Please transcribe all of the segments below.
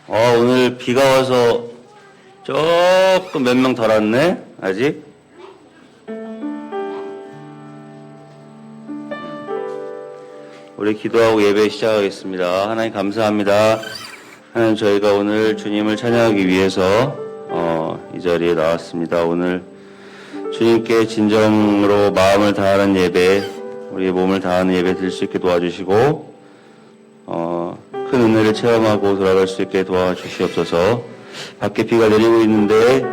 오늘 비가 와서 조금 몇 명 덜 왔네, 아직. 우리 기도하고 예배 시작하겠습니다. 하나님 감사합니다. 하나님, 저희가 오늘 주님을 찬양하기 위해서 이 자리에 나왔습니다. 오늘 주님께 진정으로 마음을 다하는 예배, 우리의 몸을 다하는 예배 드릴 수 있게 도와주시고 큰 은혜를 체험하고 돌아갈 수 있게 도와주시옵소서. 밖에 비가 내리고 있는데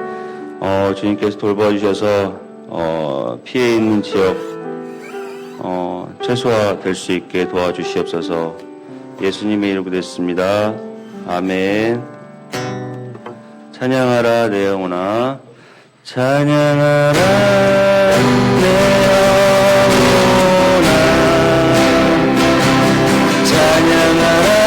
주님께서 돌봐 주셔서 피해 있는 지역 최소화될 수 있게 도와주시옵소서. 예수님의 이름으로 됐습니다. 아멘. 찬양하라 내 영혼아, 찬양하라 내 영혼아, 찬양하라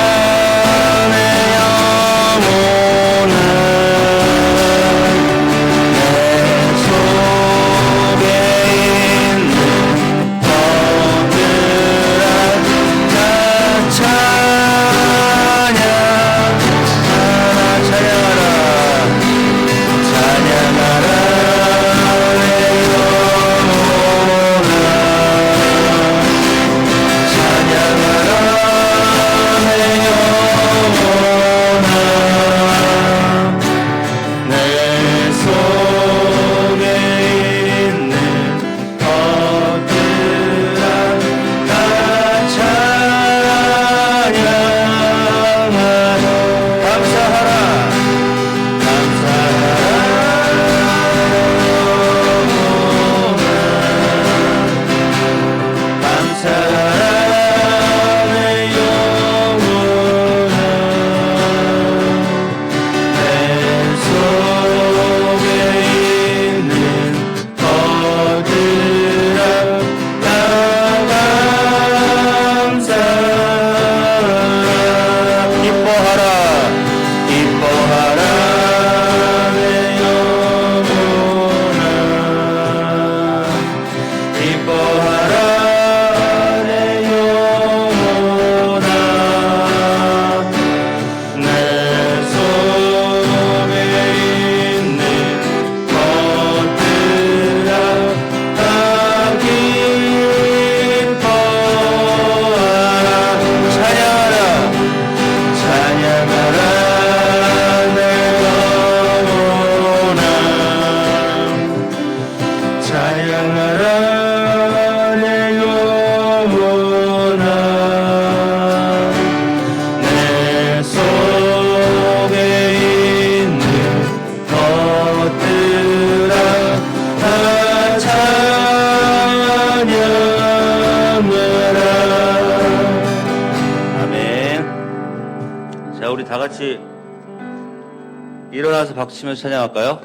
일어나서 박수치면서 찬양할까요?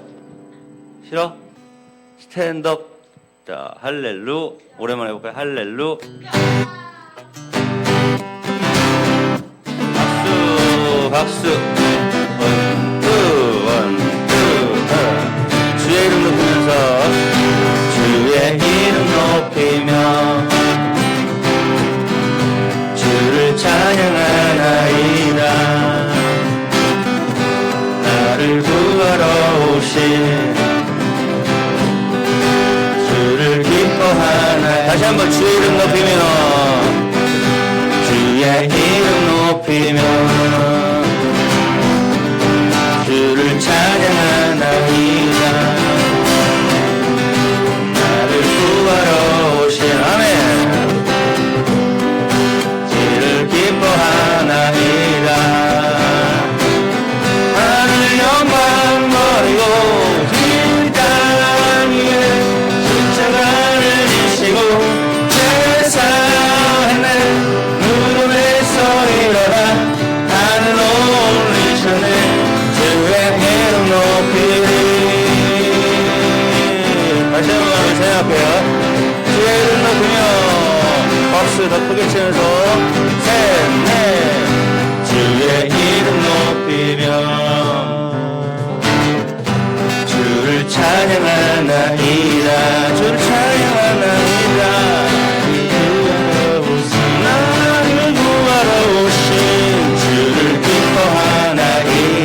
싫어? 스탠드업. 자, 할렐루. 오랜만에 해볼까요? 할렐루. 박수, 박수. 원, 투. 주의 이름 높이면서, 주의 이름 높이며 주를 찬양하나이다. 나를 구하러 오신 주를 기뻐하나. 다시 한번 주의 이름 높이며, 주의 이름 높이며 주를 찬양하나이다. 나를 구하러 오신, 아멘. 주를 기뻐하나이다. 박수 더 크게 치면서 셋, 넷. 주의 이름 높이며 주를 찬양하나이다. 주를 찬양하나이다. 나를 구하러 오신 주를 기뻐하나이다.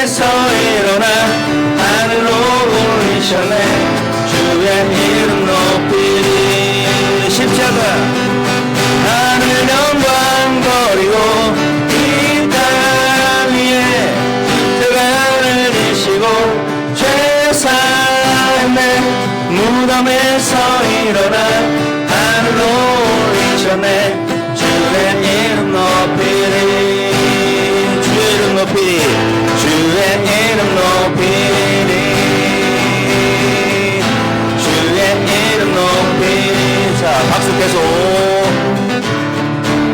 무덤에서 일어나 하늘로 올리셨네. 주의 이름 높이리. 십자가 하늘 영광 버리고 이 땅 위에 십자가를 지시고 죄 사했네. 무덤에서 일어나 하늘로 올리셨네. 주의 이름 높이리. 주의 이름 높이리. 주의 이름 높이리. 주의 이름 높이리. 자, 박수 계속.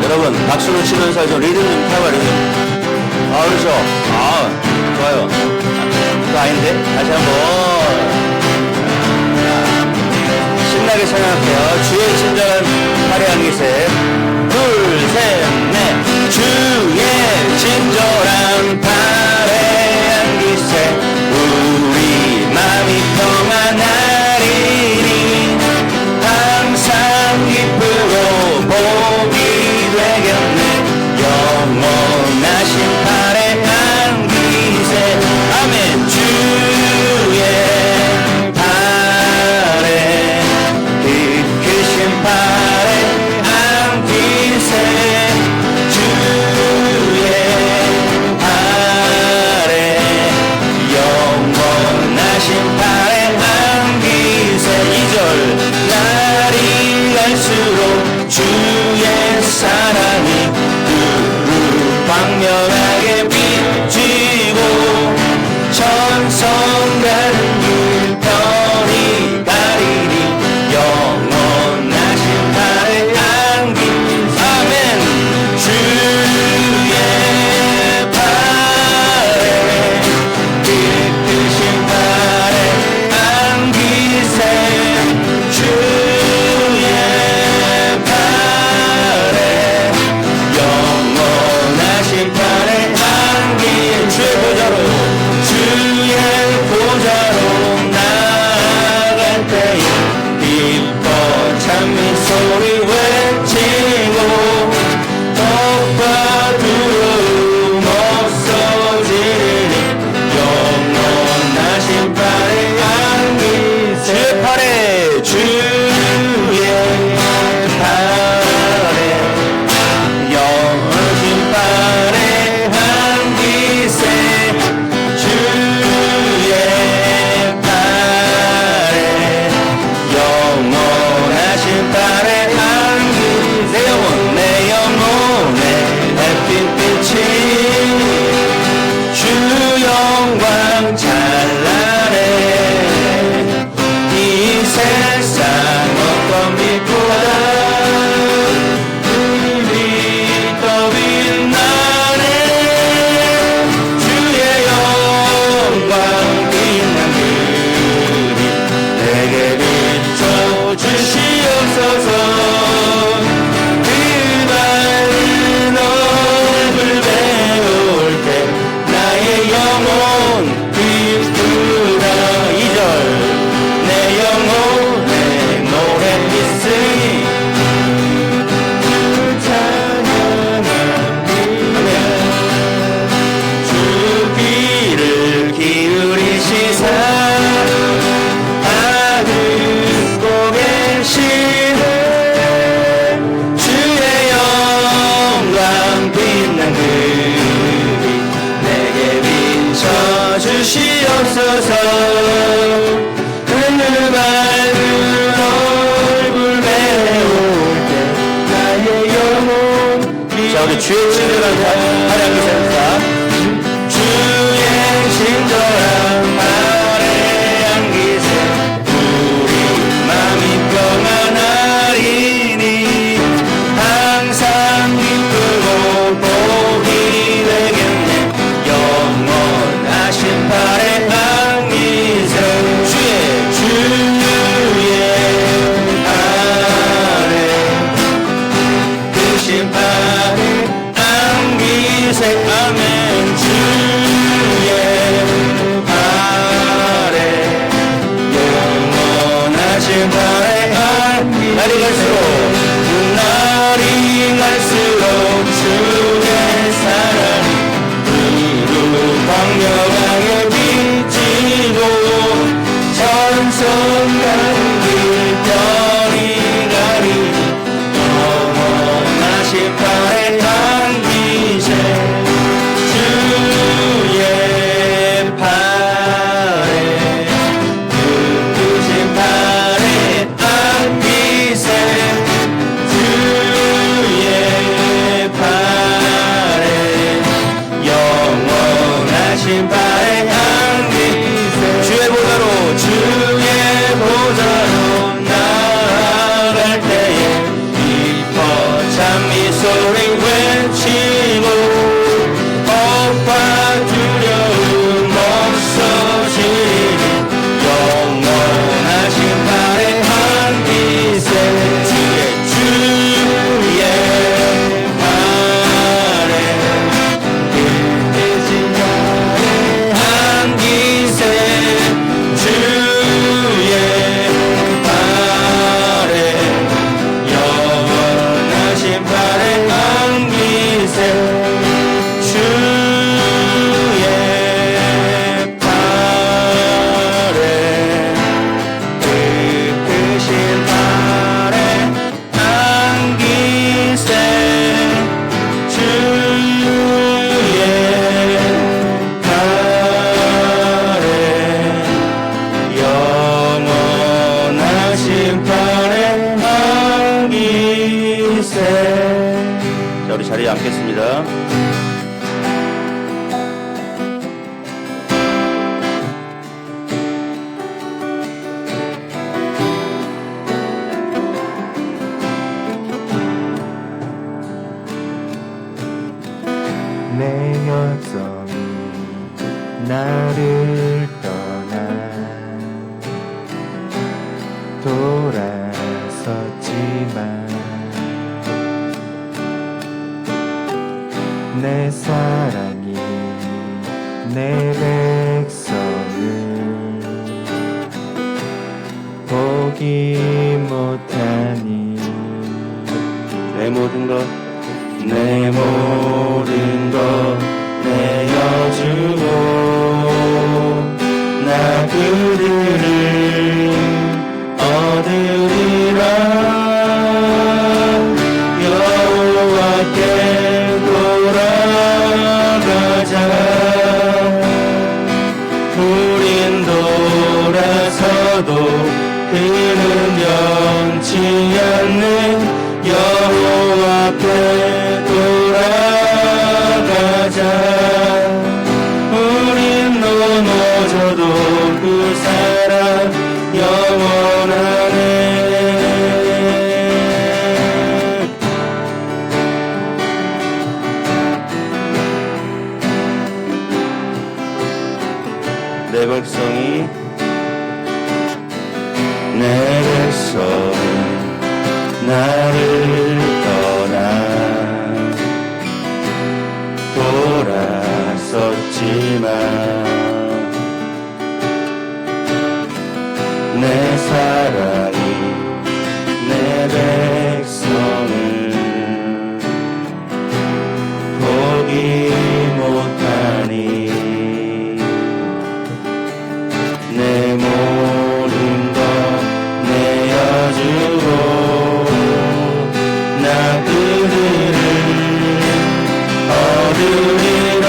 여러분, 박수를 치면서 좀 리듬 좀 타봐, 리듬. 아, 그렇죠. 아, 좋아요. 그거 아닌데? 다시 한번. 신나게 찬양할게요. 주의 친절한 화려한 기세. 둘, 셋, 넷. 주의 친절한 화려한 기세. 우리 마음이 평안하리니 항상 기쁘고 복이 되겠네. 영원하신 화려한 기세. 아멘. 주의 주의 사랑이 광명하게 비치고 천성 가는 길 편히 가리니 영원하신 화려한 길. 아멘. 주의 발에 빛으신 화려한 기세. 소리 외치고 똑바두름 없어지니 영원하신 화려한 기세. 주의 팔에 주의 팔에 영원하신 화려한 기세. 주의 팔에 영원하신 화려한 내 영혼의 햇빛빛이 주 영광 찬란해. 이 세상 어떤 빛보다 빛이 더 빛나네. 주의 영광 빛난 그리 내게 비춰주시옵소서. 주시옵소서. 그늘 밝은 얼굴 배울 때 나의 영혼. 자, 우리 주의 친절한 화려한 기세입니다. 주의 친절한 화려한 기세. 우리 마음이 평안하리니 항상 기쁘고 복이 되겠네. 영원하신 화려한 기세. 주의 아래 크신 화려한 기세. 발에 안기세 주의 보좌로 나아갈 때에 기뻐 찬미 소리 외치고 엎어 두려움 없어지리 영원하신 발에 안기세 주의 발에 깨진 발에 안기세 주의 발에 영원하신 발에 안기세 주의 발에 크신 발에 안기세 주의 발에 영원하신 발에 안기세. 자, 우리 자리에 앉겠습니다. 내 여정이 나를 떠나 돌아섰지만 내 사랑이 내 백성을 보기 못하니 내 모든 것 내어주고 나 그들을 얻으리라 여호와께 돌아가자 우린 돌아서도 그는 변치 않는 여호와께 돌아가자 우린 넘어져도 그 사랑 영원하네 내 백성이 나를 떠나 돌아섰지만 내 사랑이 내 백성을 보기 못하니 내 모든 것 내어주고 나 그들을 얻으리라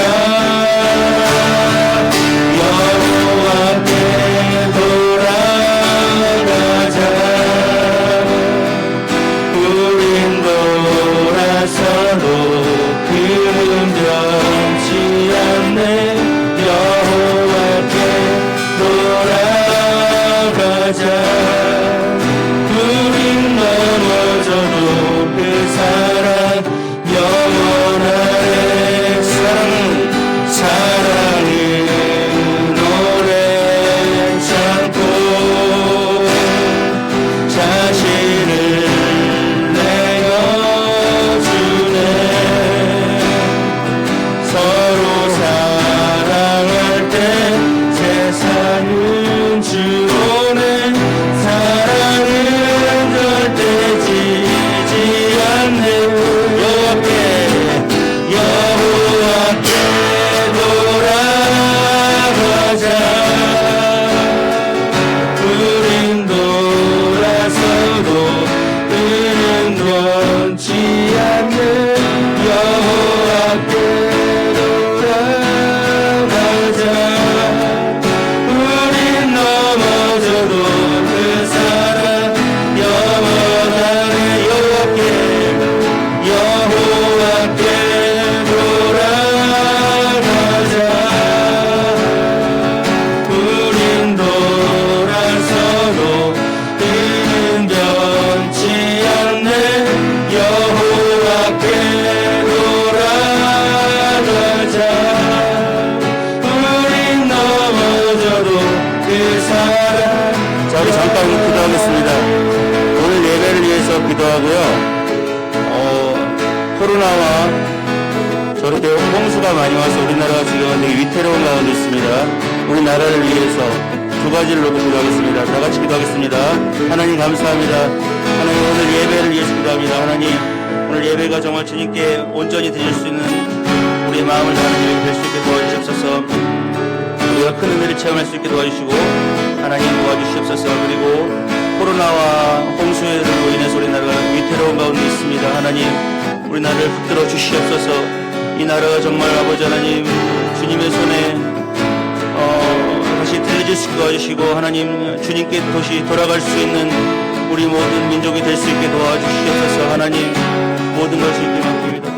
이렇게 홍수가 많이 와서 우리나라가 지금 되게 위태로운 가운데 있습니다. 우리 나라를 위해서 두 가지를 놓고 기도하겠습니다. 다 같이 기도하겠습니다. 하나님 감사합니다. 하나님 오늘 예배를 위해서 기도합니다. 하나님 오늘 예배가 정말 주님께 온전히 드릴 수 있는 우리의 마음을 하나님께 뵐 수 있게 도와주시옵소서. 우리가 큰 은혜를 체험할 수 있게 도와주시고 하나님 도와주시옵소서. 그리고 코로나와 홍수로 인해서 우리나라가 위태로운 가운데 있습니다. 하나님 우리 나라를 붙들어 주시옵소서. 이 나라가 정말 아버지 하나님 주님의 손에 다시 들려질 수 있게 도와주시고 하나님 주님께 다시 돌아갈 수 있는 우리 모든 민족이 될 수 있게 도와주시옵소서. 하나님 모든 것을 주님께 맡깁니다.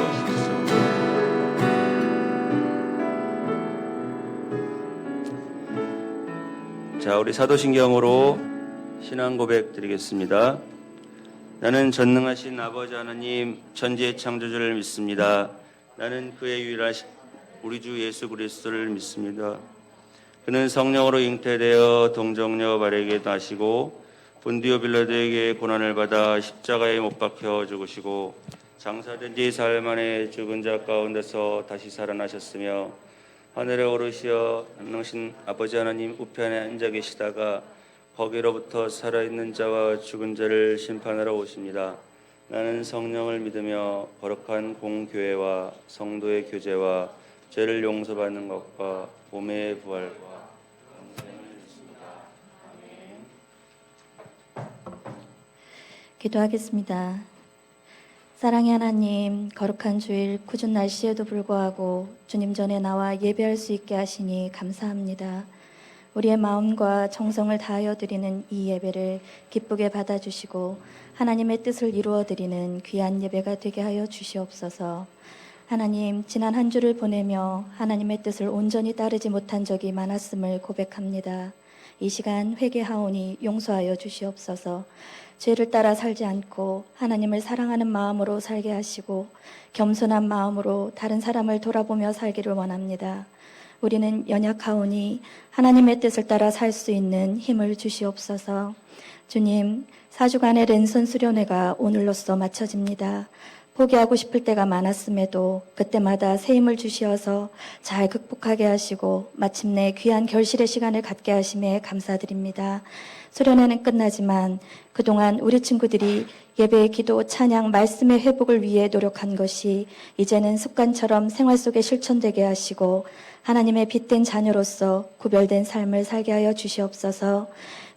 자, 우리 사도신경으로 신앙 고백 드리겠습니다. 나는 전능하신 아버지 하나님 천지의 창조주를 믿습니다. 나는 그의 유일하신 우리 주 예수 그리스도를 믿습니다. 그는 성령으로 잉태되어 동정녀 마리아에게 나시고 본디오 빌라도에게 고난을 받아 십자가에 못 박혀 죽으시고 장사된 지 사흘 만에 죽은 자 가운데서 다시 살아나셨으며 하늘에 오르시어 전능하신 아버지 하나님 우편에 앉아 계시다가 거기로부터 살아있는 자와 죽은 자를 심판하러 오십니다. 나는 성령을 믿으며 거룩한 공교회와 성도의 교제와 죄를 용서받는 것과 몸의 부활과 영생을 믿습니다. 아멘. 기도하겠습니다. 사랑의 하나님, 거룩한 주일 궂은 날씨에도 불구하고 주님 전에 나와 예배할 수 있게 하시니 감사합니다. 우리의 마음과 정성을 다하여 드리는 이 예배를 기쁘게 받아주시고 하나님의 뜻을 이루어 드리는 귀한 예배가 되게 하여 주시옵소서. 하나님, 지난 한 주를 보내며 하나님의 뜻을 온전히 따르지 못한 적이 많았음을 고백합니다. 이 시간 회개하오니 용서하여 주시옵소서. 죄를 따라 살지 않고 하나님을 사랑하는 마음으로 살게 하시고 겸손한 마음으로 다른 사람을 돌아보며 살기를 원합니다. 우리는 연약하오니 하나님의 뜻을 따라 살 수 있는 힘을 주시옵소서. 주님, 4주간의 랜선 수련회가 오늘로써 마쳐집니다. 포기하고 싶을 때가 많았음에도 그때마다 새 힘을 주시어서 잘 극복하게 하시고 마침내 귀한 결실의 시간을 갖게 하심에 감사드립니다. 수련회는 끝나지만 그동안 우리 친구들이 예배, 기도, 찬양, 말씀의 회복을 위해 노력한 것이 이제는 습관처럼 생활 속에 실천되게 하시고 하나님의 빛된 자녀로서 구별된 삶을 살게 하여 주시옵소서.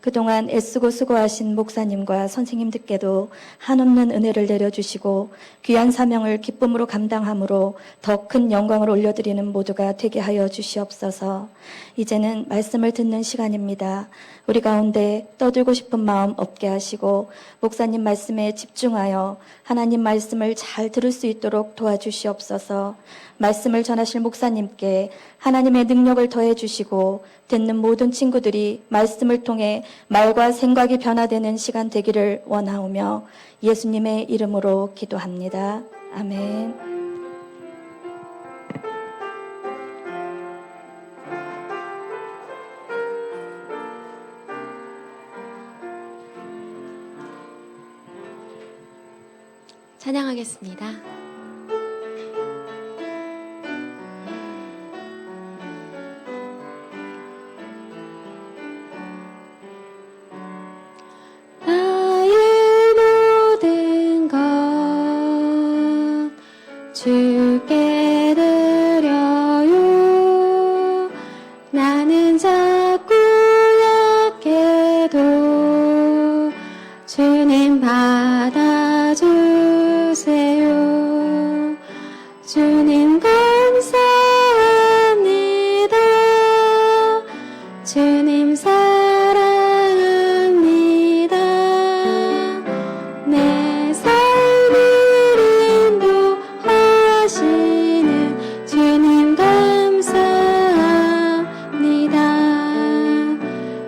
그동안 애쓰고 수고하신 목사님과 선생님들께도 한없는 은혜를 내려주시고 귀한 사명을 기쁨으로 감당함으로 더 큰 영광을 올려드리는 모두가 되게 하여 주시옵소서. 이제는 말씀을 듣는 시간입니다. 우리 가운데 떠들고 싶은 마음 없게 하시고 목사님 말씀에 집중하여 하나님 말씀을 잘 들을 수 있도록 도와주시옵소서. 말씀을 전하실 목사님께 하나님의 능력을 더해 주시고 듣는 모든 친구들이 말씀을 통해 말과 생각이 변화되는 시간 되기를 원하오며 예수님의 이름으로 기도합니다. 아멘. 찬양하겠습니다. 나의 모든 것 주께 드려요. 나는 자꾸 약해도 주님 받아주세요. 주님 감사합니다. 주님 사랑합니다. 내 삶을 인도하시는 주님 감사합니다.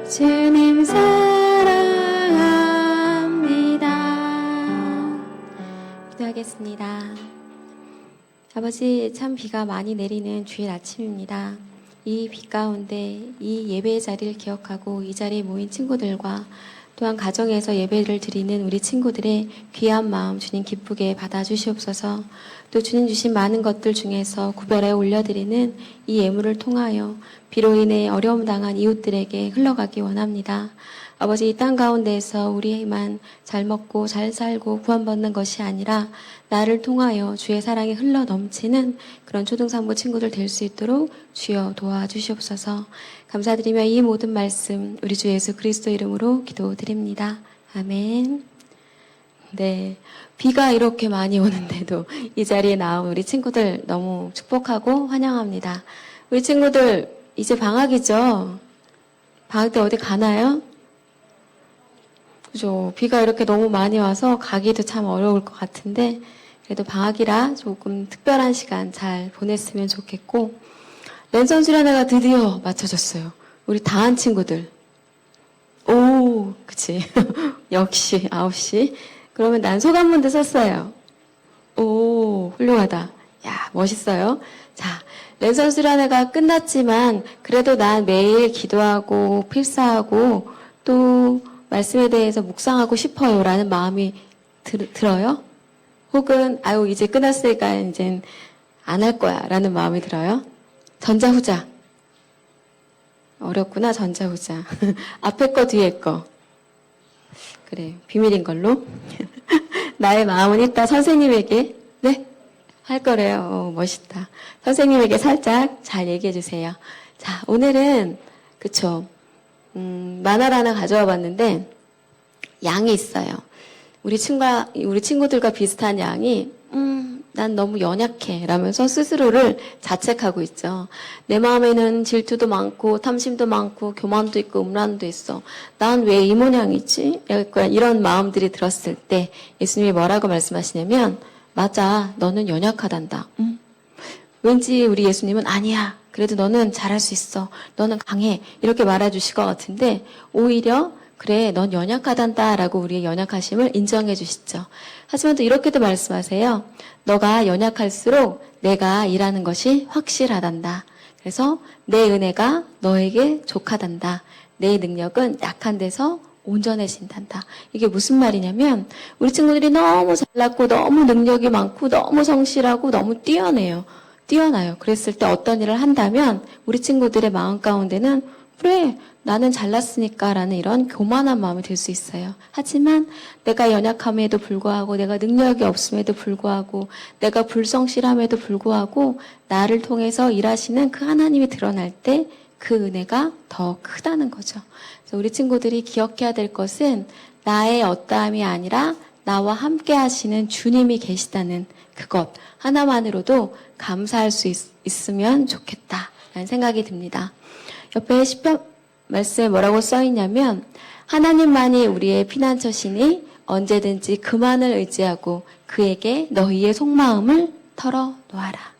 주님 사랑합니다. 기도하겠습니다. 아버지, 참 비가 많이 내리는 주일 아침입니다. 이 비 가운데 이 예배의 자리를 기억하고 이 자리에 모인 친구들과 또한 가정에서 예배를 드리는 우리 친구들의 귀한 마음 주님 기쁘게 받아주시옵소서. 또 주님 주신 많은 것들 중에서 구별해 올려드리는 이 예물을 통하여 비로 인해 어려움 당한 이웃들에게 흘러가기 원합니다. 아버지, 이 땅 가운데에서 우리만 잘 먹고 잘 살고 구원받는 것이 아니라 나를 통하여 주의 사랑이 흘러 넘치는 그런 초등상부 친구들 될 수 있도록 주여 도와주시옵소서. 감사드리며 이 모든 말씀 우리 주 예수 그리스도 이름으로 기도드립니다. 아멘. 네, 비가 이렇게 많이 오는데도 이 자리에 나온 우리 친구들 너무 축복하고 환영합니다. 우리 친구들 이제 방학이죠? 방학 때 어디 가나요? 그죠? 비가 이렇게 너무 많이 와서 가기도 참 어려울 것 같은데 그래도 방학이라 조금 특별한 시간 잘 보냈으면 좋겠고, 랜선 수련회가 드디어 맞춰졌어요. 우리 다한 친구들. 오, 그치. 역시 9시. 그러면 난 소감문도 썼어요. 오, 훌륭하다. 야, 멋있어요. 자, 랜선 수련회가 끝났지만 그래도 난 매일 기도하고 필사하고 또 말씀에 대해서 묵상하고 싶어요 라는 마음이 들어요? 혹은 아유 이제 끝났으니까 이젠 안 할 거야 라는 마음이 들어요? 전자후자. 어렵구나, 전자후자. 앞에 거 뒤에 거. 그래, 비밀인 걸로. 나의 마음은 이따 선생님에게, 네? 할 거래요. 멋있다. 선생님에게 살짝 잘 얘기해 주세요. 자, 오늘은, 그쵸. 만화를 하나 가져와 봤는데, 양이 있어요. 우리 친구들과 비슷한 양이, 난 너무 연약해. 라면서 스스로를 자책하고 있죠. 내 마음에는 질투도 많고, 탐심도 많고, 교만도 있고, 음란도 있어. 난 왜 이 모양이지? 약간 이런 마음들이 들었을 때, 예수님이 뭐라고 말씀하시냐면, 맞아. 너는 연약하단다. 왠지 우리 예수님은 아니야. 그래도 너는 잘할 수 있어. 너는 강해. 이렇게 말해주실 것 같은데, 오히려, 그래, 넌 연약하단다 라고 우리의 연약하심을 인정해 주시죠. 하지만 또 이렇게도 말씀하세요. 너가 연약할수록 내가 일하는 것이 확실하단다. 그래서 내 은혜가 너에게 족하단다. 내 능력은 약한 데서 온전해진단다. 이게 무슨 말이냐면 우리 친구들이 너무 잘났고 너무 능력이 많고 너무 성실하고 너무 뛰어나요. 그랬을 때 어떤 일을 한다면 우리 친구들의 마음 가운데는 그래, 나는 잘났으니까 라는 이런 교만한 마음이 들 수 있어요. 하지만 내가 연약함에도 불구하고 내가 능력이 없음에도 불구하고 내가 불성실함에도 불구하고 나를 통해서 일하시는 그 하나님이 드러날 때 그 은혜가 더 크다는 거죠. 그래서 우리 친구들이 기억해야 될 것은 나의 어떠함이 아니라 나와 함께 하시는 주님이 계시다는 그것 하나만으로도 감사할 수 있으면 좋겠다라는 생각이 듭니다. 옆에 시편 말씀에 뭐라고 써있냐면 하나님만이 우리의 피난처시니 언제든지 그만을 의지하고 그에게 너희의 속마음을 털어놓아라.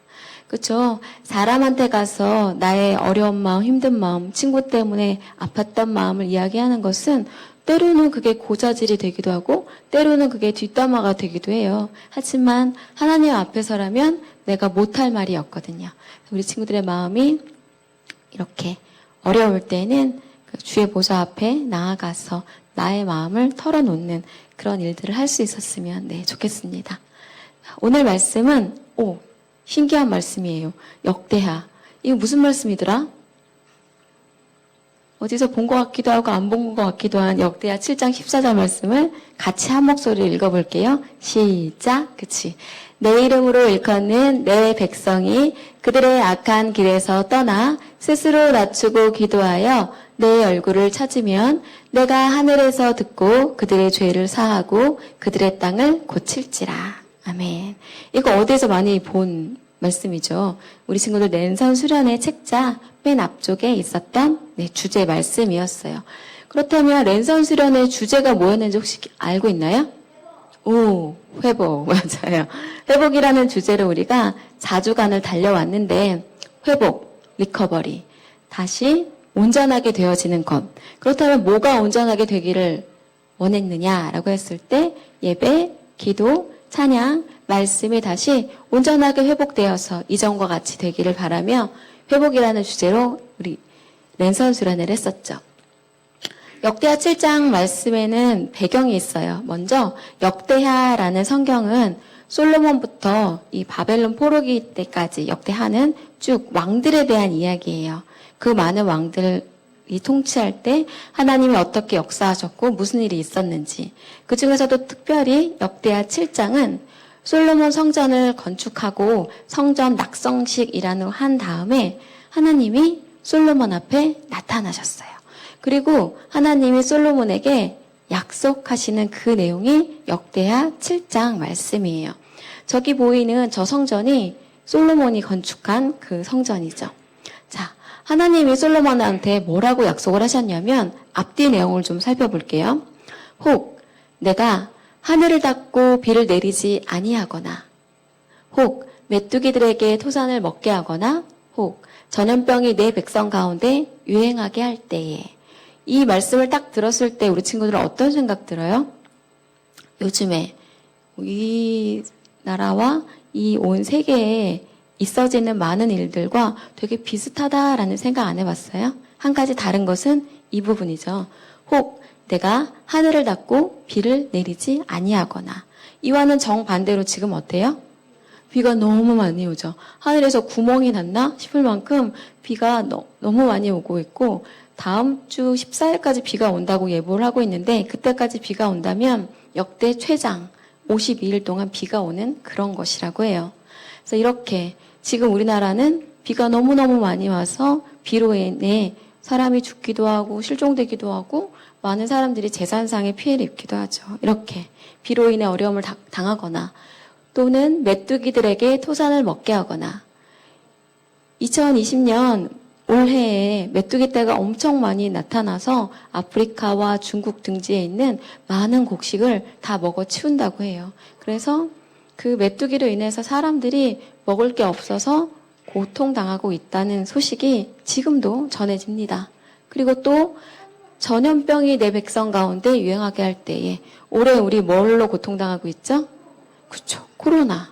그렇죠? 사람한테 가서 나의 어려운 마음, 힘든 마음, 친구 때문에 아팠던 마음을 이야기하는 것은 때로는 그게 고자질이 되기도 하고 때로는 그게 뒷담화가 되기도 해요. 하지만 하나님 앞에서라면 내가 못할 말이 없거든요. 우리 친구들의 마음이 이렇게 어려울 때는 주의 보좌 앞에 나아가서 나의 마음을 털어놓는 그런 일들을 할 수 있었으면 좋겠습니다. 오늘 말씀은 신기한 말씀이에요. 역대하. 이거 무슨 말씀이더라? 어디서 본 것 같기도 하고 안 본 것 같기도 한 역대하 7장 14절 말씀을 같이 한 목소리로 읽어볼게요. 시작. 그치. 내 이름으로 일컫는 내 백성이 그들의 악한 길에서 떠나 스스로 낮추고 기도하여 내 얼굴을 찾으면 내가 하늘에서 듣고 그들의 죄를 사하고 그들의 땅을 고칠지라. 아멘. 이거 어디서 많이 본 말씀이죠. 우리 친구들 랜선 수련회 책자 맨 앞쪽에 있었던 주제 말씀이었어요. 그렇다면 랜선 수련회 주제가 뭐였는지 혹시 알고 있나요? 회복. 맞아요. 회복이라는 주제로 우리가 4주간을 달려왔는데 회복, 리커버리, 다시 온전하게 되어지는 것. 그렇다면 뭐가 온전하게 되기를 원했느냐라고 했을 때 예배, 기도, 찬양, 말씀이 다시 온전하게 회복되어서 이전과 같이 되기를 바라며 회복이라는 주제로 우리 랜선 수련회를 했었죠. 역대하 7장 말씀에는 배경이 있어요. 먼저 역대하라는 성경은 솔로몬부터 이 바벨론 포로기 때까지 역대하는 쭉 왕들에 대한 이야기예요. 그 많은 왕들이 통치할 때 하나님이 어떻게 역사하셨고 무슨 일이 있었는지. 그 중에서도 특별히 역대하 7장은 솔로몬 성전을 건축하고 성전 낙성식이라는 걸 한 다음에 하나님이 솔로몬 앞에 나타나셨어요. 그리고 하나님이 솔로몬에게 약속하시는 그 내용이 역대하 7장 말씀이에요. 저기 보이는 저 성전이 솔로몬이 건축한 그 성전이죠. 자, 하나님이 솔로몬한테 뭐라고 약속을 하셨냐면 앞뒤 내용을 좀 살펴볼게요. 혹 내가 하늘을 닫고 비를 내리지 아니하거나 혹 메뚜기들에게 토산을 먹게 하거나 혹 전염병이 내 백성 가운데 유행하게 할 때에 이 말씀을 딱 들었을 때 우리 친구들은 어떤 생각 들어요? 요즘에 이 나라와 이 온 세계에 있어지는 많은 일들과 되게 비슷하다라는 생각 안 해봤어요? 한 가지 다른 것은 이 부분이죠. 혹 내가 하늘을 닫고 비를 내리지 아니하거나 이와는 정반대로 지금 어때요? 비가 너무 많이 오죠. 하늘에서 구멍이 났나 싶을 만큼 비가 너무 많이 오고 있고 다음 주 14일까지 비가 온다고 예보를 하고 있는데 그때까지 비가 온다면 역대 최장 52일 동안 비가 오는 그런 것이라고 해요. 그래서 이렇게 지금 우리나라는 비가 너무너무 많이 와서 비로 인해 사람이 죽기도 하고 실종되기도 하고 많은 사람들이 재산상의 피해를 입기도 하죠. 이렇게 비로 인해 어려움을 당하거나 또는 메뚜기들에게 토산을 먹게 하거나 2020년 올해에 메뚜기 떼가 엄청 많이 나타나서 아프리카와 중국 등지에 있는 많은 곡식을 다 먹어 치운다고 해요. 그래서 그 메뚜기로 인해서 사람들이 먹을 게 없어서 고통당하고 있다는 소식이 지금도 전해집니다. 그리고 또 전염병이 내 백성 가운데 유행하게 할 때에 올해 우리 뭘로 고통당하고 있죠? 그쵸, 코로나.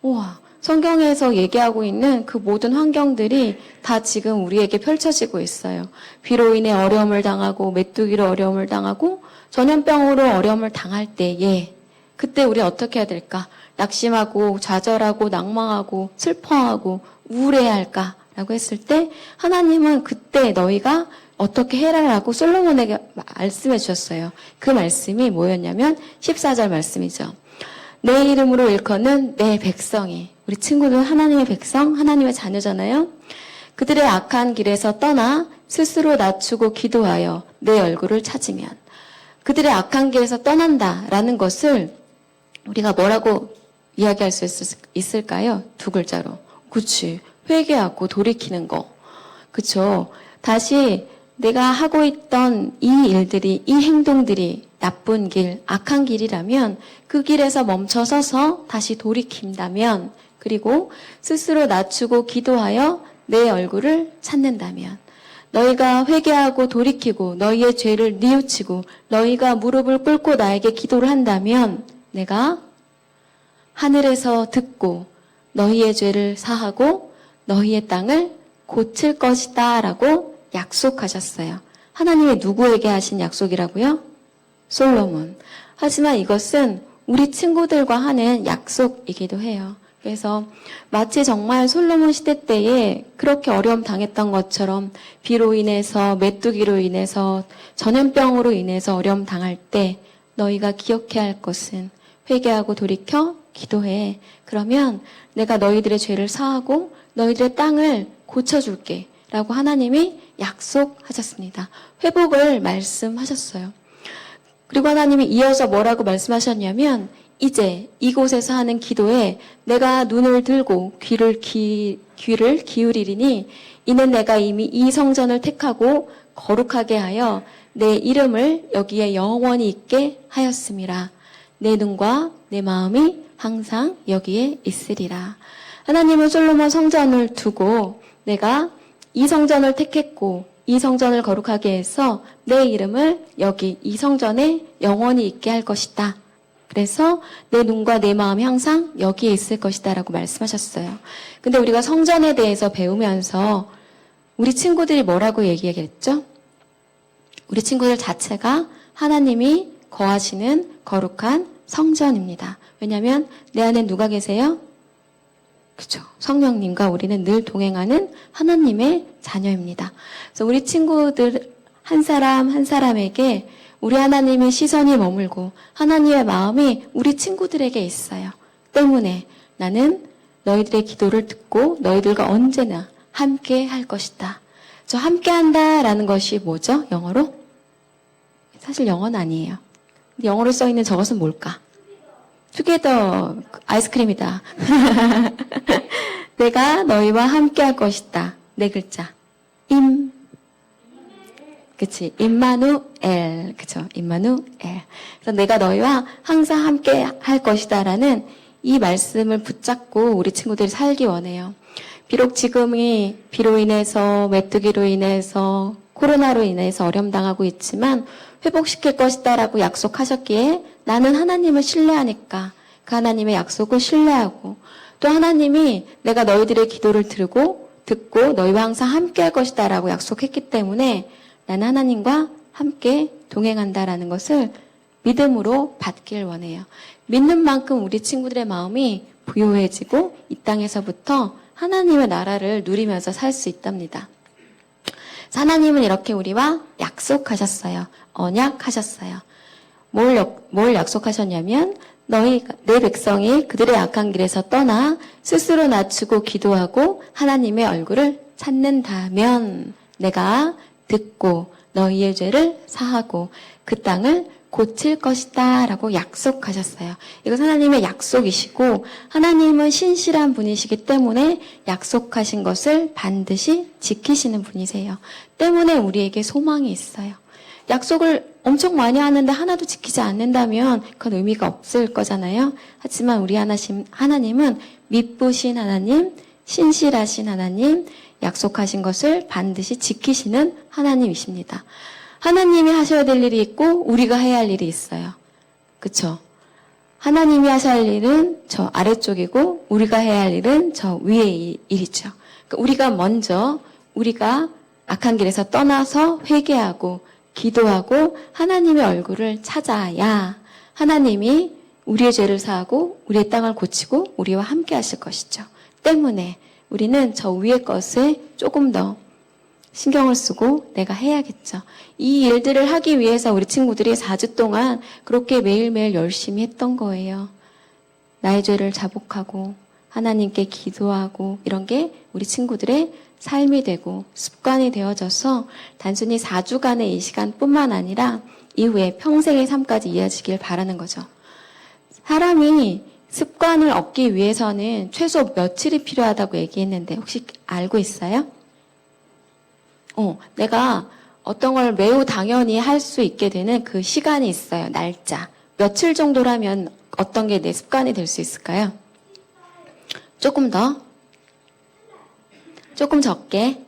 우와, 성경에서 얘기하고 있는 그 모든 환경들이 다 지금 우리에게 펼쳐지고 있어요. 비로 인해 어려움을 당하고 메뚜기로 어려움을 당하고 전염병으로 어려움을 당할 때에 그때 우리 어떻게 해야 될까? 낙심하고 좌절하고 낭망하고 슬퍼하고 우울해야 할까라고 했을 때 하나님은 그때 너희가 어떻게 해라라고 솔로몬에게 말씀해 주셨어요. 그 말씀이 뭐였냐면 14절 말씀이죠. 내 이름으로 일컫는 내 백성이 우리 친구들은 하나님의 백성, 하나님의 자녀잖아요. 그들의 악한 길에서 떠나 스스로 낮추고 기도하여 내 얼굴을 찾으면 그들의 악한 길에서 떠난다라는 것을 우리가 뭐라고 이야기할 수 있을까요? 두 글자로. 그치. 회개하고 돌이키는 거. 그쵸. 다시 내가 하고 있던 이 일들이, 이 행동들이 나쁜 길, 악한 길이라면 그 길에서 멈춰서서 다시 돌이킨다면 그리고 스스로 낮추고 기도하여 내 얼굴을 찾는다면 너희가 회개하고 돌이키고 너희의 죄를 뉘우치고 너희가 무릎을 꿇고 나에게 기도를 한다면 내가 하늘에서 듣고 너희의 죄를 사하고 너희의 땅을 고칠 것이다 라고 약속하셨어요. 하나님이 누구에게 하신 약속이라고요? 솔로몬. 하지만 이것은 우리 친구들과 하는 약속이기도 해요. 그래서 마치 정말 솔로몬 시대 때에 그렇게 어려움 당했던 것처럼 비로 인해서 메뚜기로 인해서 전염병으로 인해서 어려움 당할 때 너희가 기억해야 할 것은 회개하고 돌이켜 기도해. 그러면 내가 너희들의 죄를 사하고 너희들의 땅을 고쳐줄게 라고 하나님이 약속하셨습니다. 회복을 말씀하셨어요. 그리고 하나님이 이어서 뭐라고 말씀하셨냐면 이제 이곳에서 하는 기도에 내가 눈을 들고 귀를 기울이리니 이는 내가 이미 이 성전을 택하고 거룩하게 하여 내 이름을 여기에 영원히 있게 하였음이라. 내 눈과 내 마음이 항상 여기에 있으리라. 하나님은 솔로몬 성전을 두고 내가 이 성전을 택했고 이 성전을 거룩하게 해서 내 이름을 여기 이 성전에 영원히 있게 할 것이다. 그래서 내 눈과 내 마음이 항상 여기에 있을 것이다 라고 말씀하셨어요. 근데 우리가 성전에 대해서 배우면서 우리 친구들이 뭐라고 얘기하겠죠? 우리 친구들 자체가 하나님이 거하시는 거룩한 성전입니다. 왜냐하면 내 안에 누가 계세요? 그죠. 성령님과 우리는 늘 동행하는 하나님의 자녀입니다. 그래서 우리 친구들 한 사람 한 사람에게 우리 하나님의 시선이 머물고 하나님의 마음이 우리 친구들에게 있어요. 때문에 나는 너희들의 기도를 듣고 너희들과 언제나 함께 할 것이다. 저 함께 한다라는 것이 뭐죠? 영어로? 사실 영어는 아니에요. 근데 영어로 써 있는 저것은 뭘까? 투게더 아이스크림이다. 내가 너희와 함께 할 것이다. 네 글자. 그치. 임마누엘. 그쵸. 임마누엘. 그래서 내가 너희와 항상 함께 할 것이다라는 이 말씀을 붙잡고 우리 친구들이 살기 원해요. 비록 지금이 비로 인해서, 메뚜기로 인해서, 코로나로 인해서 어려움당하고 있지만 회복시킬 것이다라고 약속하셨기에 나는 하나님을 신뢰하니까 그 하나님의 약속을 신뢰하고 또 하나님이 내가 너희들의 기도를 듣고 너희와 항상 함께 할 것이다라고 약속했기 때문에 나는 하나님과 함께 동행한다라는 것을 믿음으로 받길 원해요. 믿는 만큼 우리 친구들의 마음이 부요해지고 이 땅에서부터 하나님의 나라를 누리면서 살 수 있답니다. 하나님은 이렇게 우리와 약속하셨어요. 언약하셨어요. 뭘 약속하셨냐면 내 백성이 그들의 악한 길에서 떠나 스스로 낮추고 기도하고 하나님의 얼굴을 찾는다면 내가 듣고 너희의 죄를 사하고 그 땅을 고칠 것이다 라고 약속하셨어요. 이것은 하나님의 약속이시고 하나님은 신실한 분이시기 때문에 약속하신 것을 반드시 지키시는 분이세요. 때문에 우리에게 소망이 있어요. 약속을 엄청 많이 하는데 하나도 지키지 않는다면 그건 의미가 없을 거잖아요. 하지만 우리 하나님은 미쁘신 하나님, 신실하신 하나님, 약속하신 것을 반드시 지키시는 하나님이십니다. 하나님이 하셔야 될 일이 있고 우리가 해야 할 일이 있어요. 그쵸? 하나님이 하셔야 할 일은 저 아래쪽이고 우리가 해야 할 일은 저 위의 일이죠. 그러니까 우리가 먼저 우리가 악한 길에서 떠나서 회개하고 기도하고 하나님의 얼굴을 찾아야 하나님이 우리의 죄를 사하고 우리의 땅을 고치고 우리와 함께 하실 것이죠. 때문에 우리는 저 위의 것에 조금 더 신경을 쓰고 내가 해야겠죠. 이 일들을 하기 위해서 우리 친구들이 4주 동안 그렇게 매일매일 열심히 했던 거예요. 나의 죄를 자복하고 하나님께 기도하고 이런 게 우리 친구들의 삶이 되고 습관이 되어져서 단순히 4주간의 이 시간뿐만 아니라 이후에 평생의 삶까지 이어지길 바라는 거죠. 사람이 습관을 얻기 위해서는 최소 며칠이 필요하다고 얘기했는데 혹시 알고 있어요? 내가 어떤 걸 매우 당연히 할 수 있게 되는 그 시간이 있어요. 날짜. 며칠 정도라면 어떤 게 내 습관이 될 수 있을까요? 조금 더? 조금 적게?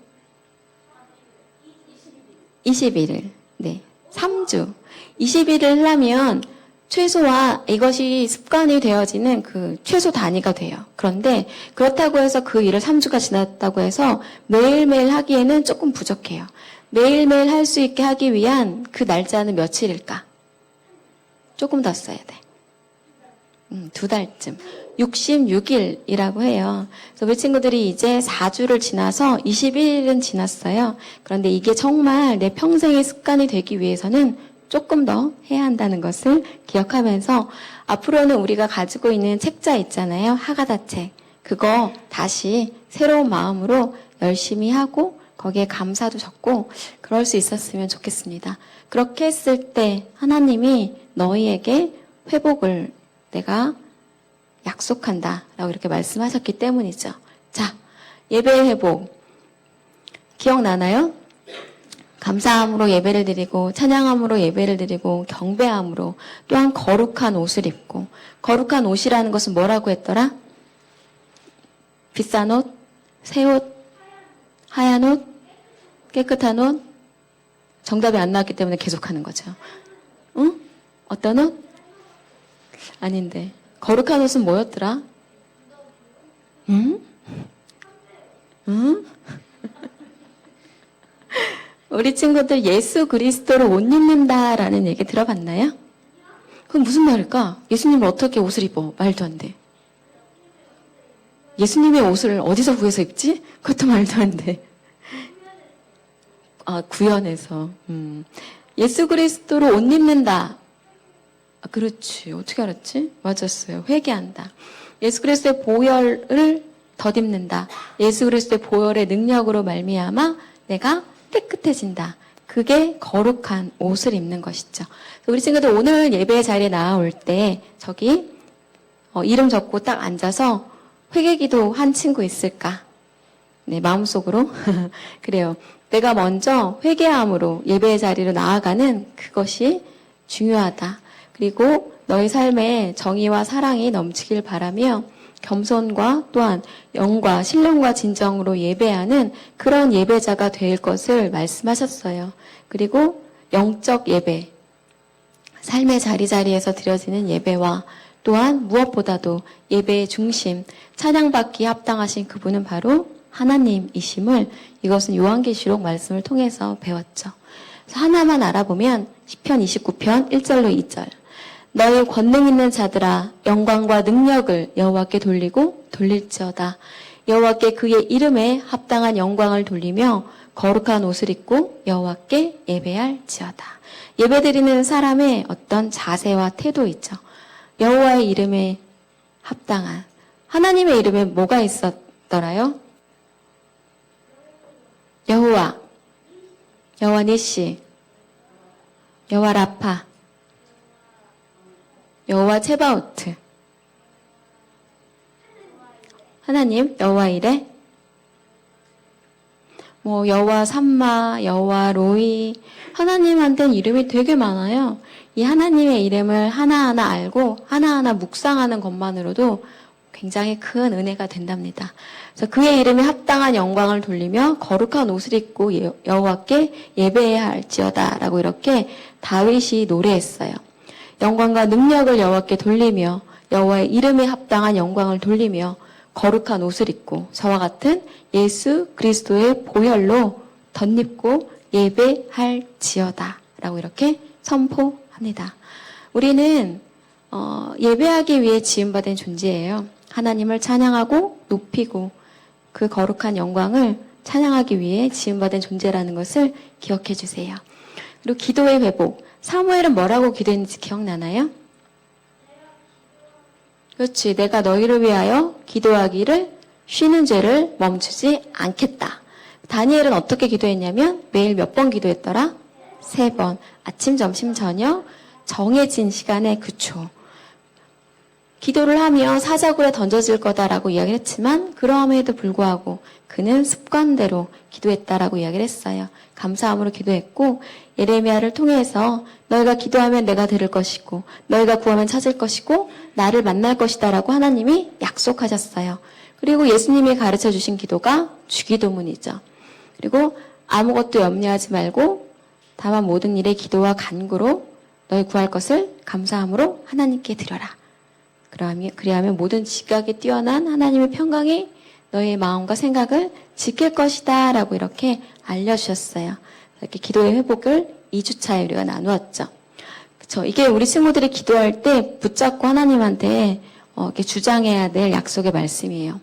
21일. 네. 3주. 21일 하려면 최소화 이것이 습관이 되어지는 그 최소 단위가 돼요. 그런데 그렇다고 해서 그 일을 3주가 지났다고 해서 매일매일 하기에는 조금 부족해요. 매일매일 할 수 있게 하기 위한 그 날짜는 며칠일까? 조금 더 써야 돼. 2달쯤. 66일이라고 해요. 그래서 우리 친구들이 이제 4주를 지나서 21일은 지났어요. 그런데 이게 정말 내 평생의 습관이 되기 위해서는 조금 더 해야 한다는 것을 기억하면서 앞으로는 우리가 가지고 있는 책자 있잖아요. 하가다 책. 그거 다시 새로운 마음으로 열심히 하고 거기에 감사도 적고 그럴 수 있었으면 좋겠습니다. 그렇게 했을 때 하나님이 너희에게 회복을 내가 약속한다 라고 이렇게 말씀하셨기 때문이죠. 자, 예배의 회복. 기억나나요? 감사함으로 예배를 드리고 찬양함으로 예배를 드리고 경배함으로 또한 거룩한 옷을 입고 거룩한 옷이라는 것은 뭐라고 했더라? 비싼 옷, 새 옷, 하얀 옷, 깨끗한 옷. 정답이 안 나왔기 때문에 계속하는 거죠. 응? 어떤 옷? 아닌데 거룩한 옷은 뭐였더라? 응? 응? 우리 친구들 예수 그리스도를 옷 입는다라는 얘기 들어봤나요? 그럼 무슨 말일까? 예수님은 어떻게 옷을 입어? 말도 안 돼. 예수님의 옷을 어디서 구해서 입지? 그것도 말도 안 돼. 아, 구현해서. 예수 그리스도를 옷 입는다. 아, 그렇지. 어떻게 알았지? 맞았어요. 회개한다. 예수 그리스도의 보혈을 덧입는다. 예수 그리스도의 보혈의 능력으로 말미암아 내가 깨끗해진다. 그게 거룩한 옷을 입는 것이죠. 우리 친구들 오늘 예배 자리에 나올 때 저기 이름 적고 딱 앉아서 회개기도 한 친구 있을까? 네, 마음속으로. 그래요. 내가 먼저 회개함으로 예배의 자리로 나아가는 그것이 중요하다. 그리고 너희 삶에 정의와 사랑이 넘치길 바라며 겸손과 또한 영과 신령과 진정으로 예배하는 그런 예배자가 될 것을 말씀하셨어요. 그리고 영적 예배, 삶의 자리자리에서 드려지는 예배와 또한 무엇보다도 예배의 중심, 찬양받기 합당하신 그분은 바로 하나님이심을 이것은 요한계시록 말씀을 통해서 배웠죠. 그래서 하나만 알아보면 시편 29편 1절로 2절. 너희 권능 있는 자들아 영광과 능력을 여호와께 돌리고 돌릴지어다. 여호와께 그의 이름에 합당한 영광을 돌리며 거룩한 옷을 입고 여호와께 예배할지어다. 예배드리는 사람의 어떤 자세와 태도 있죠. 여호와의 이름에 합당한 하나님의 이름에 뭐가 있었더라요? 여호와, 여호와 니시, 여호와 라파, 여호와 체바오트, 하나님 여호와 이레, 여호와 삼마, 여호와 로이, 하나님한테는 이름이 되게 많아요. 이 하나님의 이름을 하나하나 알고 하나하나 묵상하는 것만으로도 굉장히 큰 은혜가 된답니다. 그래서 그의 이름에 합당한 영광을 돌리며 거룩한 옷을 입고 여호와께 예배해야 할지어다라고 이렇게 다윗이 노래했어요. 영광과 능력을 여호와께 돌리며 여호와의 이름에 합당한 영광을 돌리며 거룩한 옷을 입고 저와 같은 예수 그리스도의 보혈로 덧입고 예배할지어다라고 이렇게 선포합니다. 우리는 예배하기 위해 지음받은 존재예요. 하나님을 찬양하고 높이고 그 거룩한 영광을 찬양하기 위해 지음받은 존재라는 것을 기억해 주세요. 그리고 기도의 회복. 사무엘은 뭐라고 기도했는지 기억나나요? 그렇지. 내가 너희를 위하여 기도하기를 쉬는 죄를 멈추지 않겠다. 다니엘은 어떻게 기도했냐면 매일 몇 번 기도했더라? 3번. 아침, 점심, 저녁 정해진 시간에 그쵸. 기도를 하면 사자굴에 던져질 거다라고 이야기를 했지만 그러함에도 불구하고 그는 습관대로 기도했다라고 이야기를 했어요. 감사함으로 기도했고 예레미야를 통해서 너희가 기도하면 내가 들을 것이고 너희가 구하면 찾을 것이고 나를 만날 것이다라고 하나님이 약속하셨어요. 그리고 예수님이 가르쳐 주신 기도가 주기도문이죠. 그리고 아무것도 염려하지 말고 다만 모든 일에 기도와 간구로 너희 구할 것을 감사함으로 하나님께 드려라. 그리하면 모든 지각에 뛰어난 하나님의 평강이 너희의 마음과 생각을 지킬 것이다 라고 이렇게 알려주셨어요. 이렇게 기도의 회복을 2주차에 우리가 나누었죠. 그쵸. 이게 우리 친구들이 기도할 때 붙잡고 하나님한테 이렇게 주장해야 될 약속의 말씀이에요.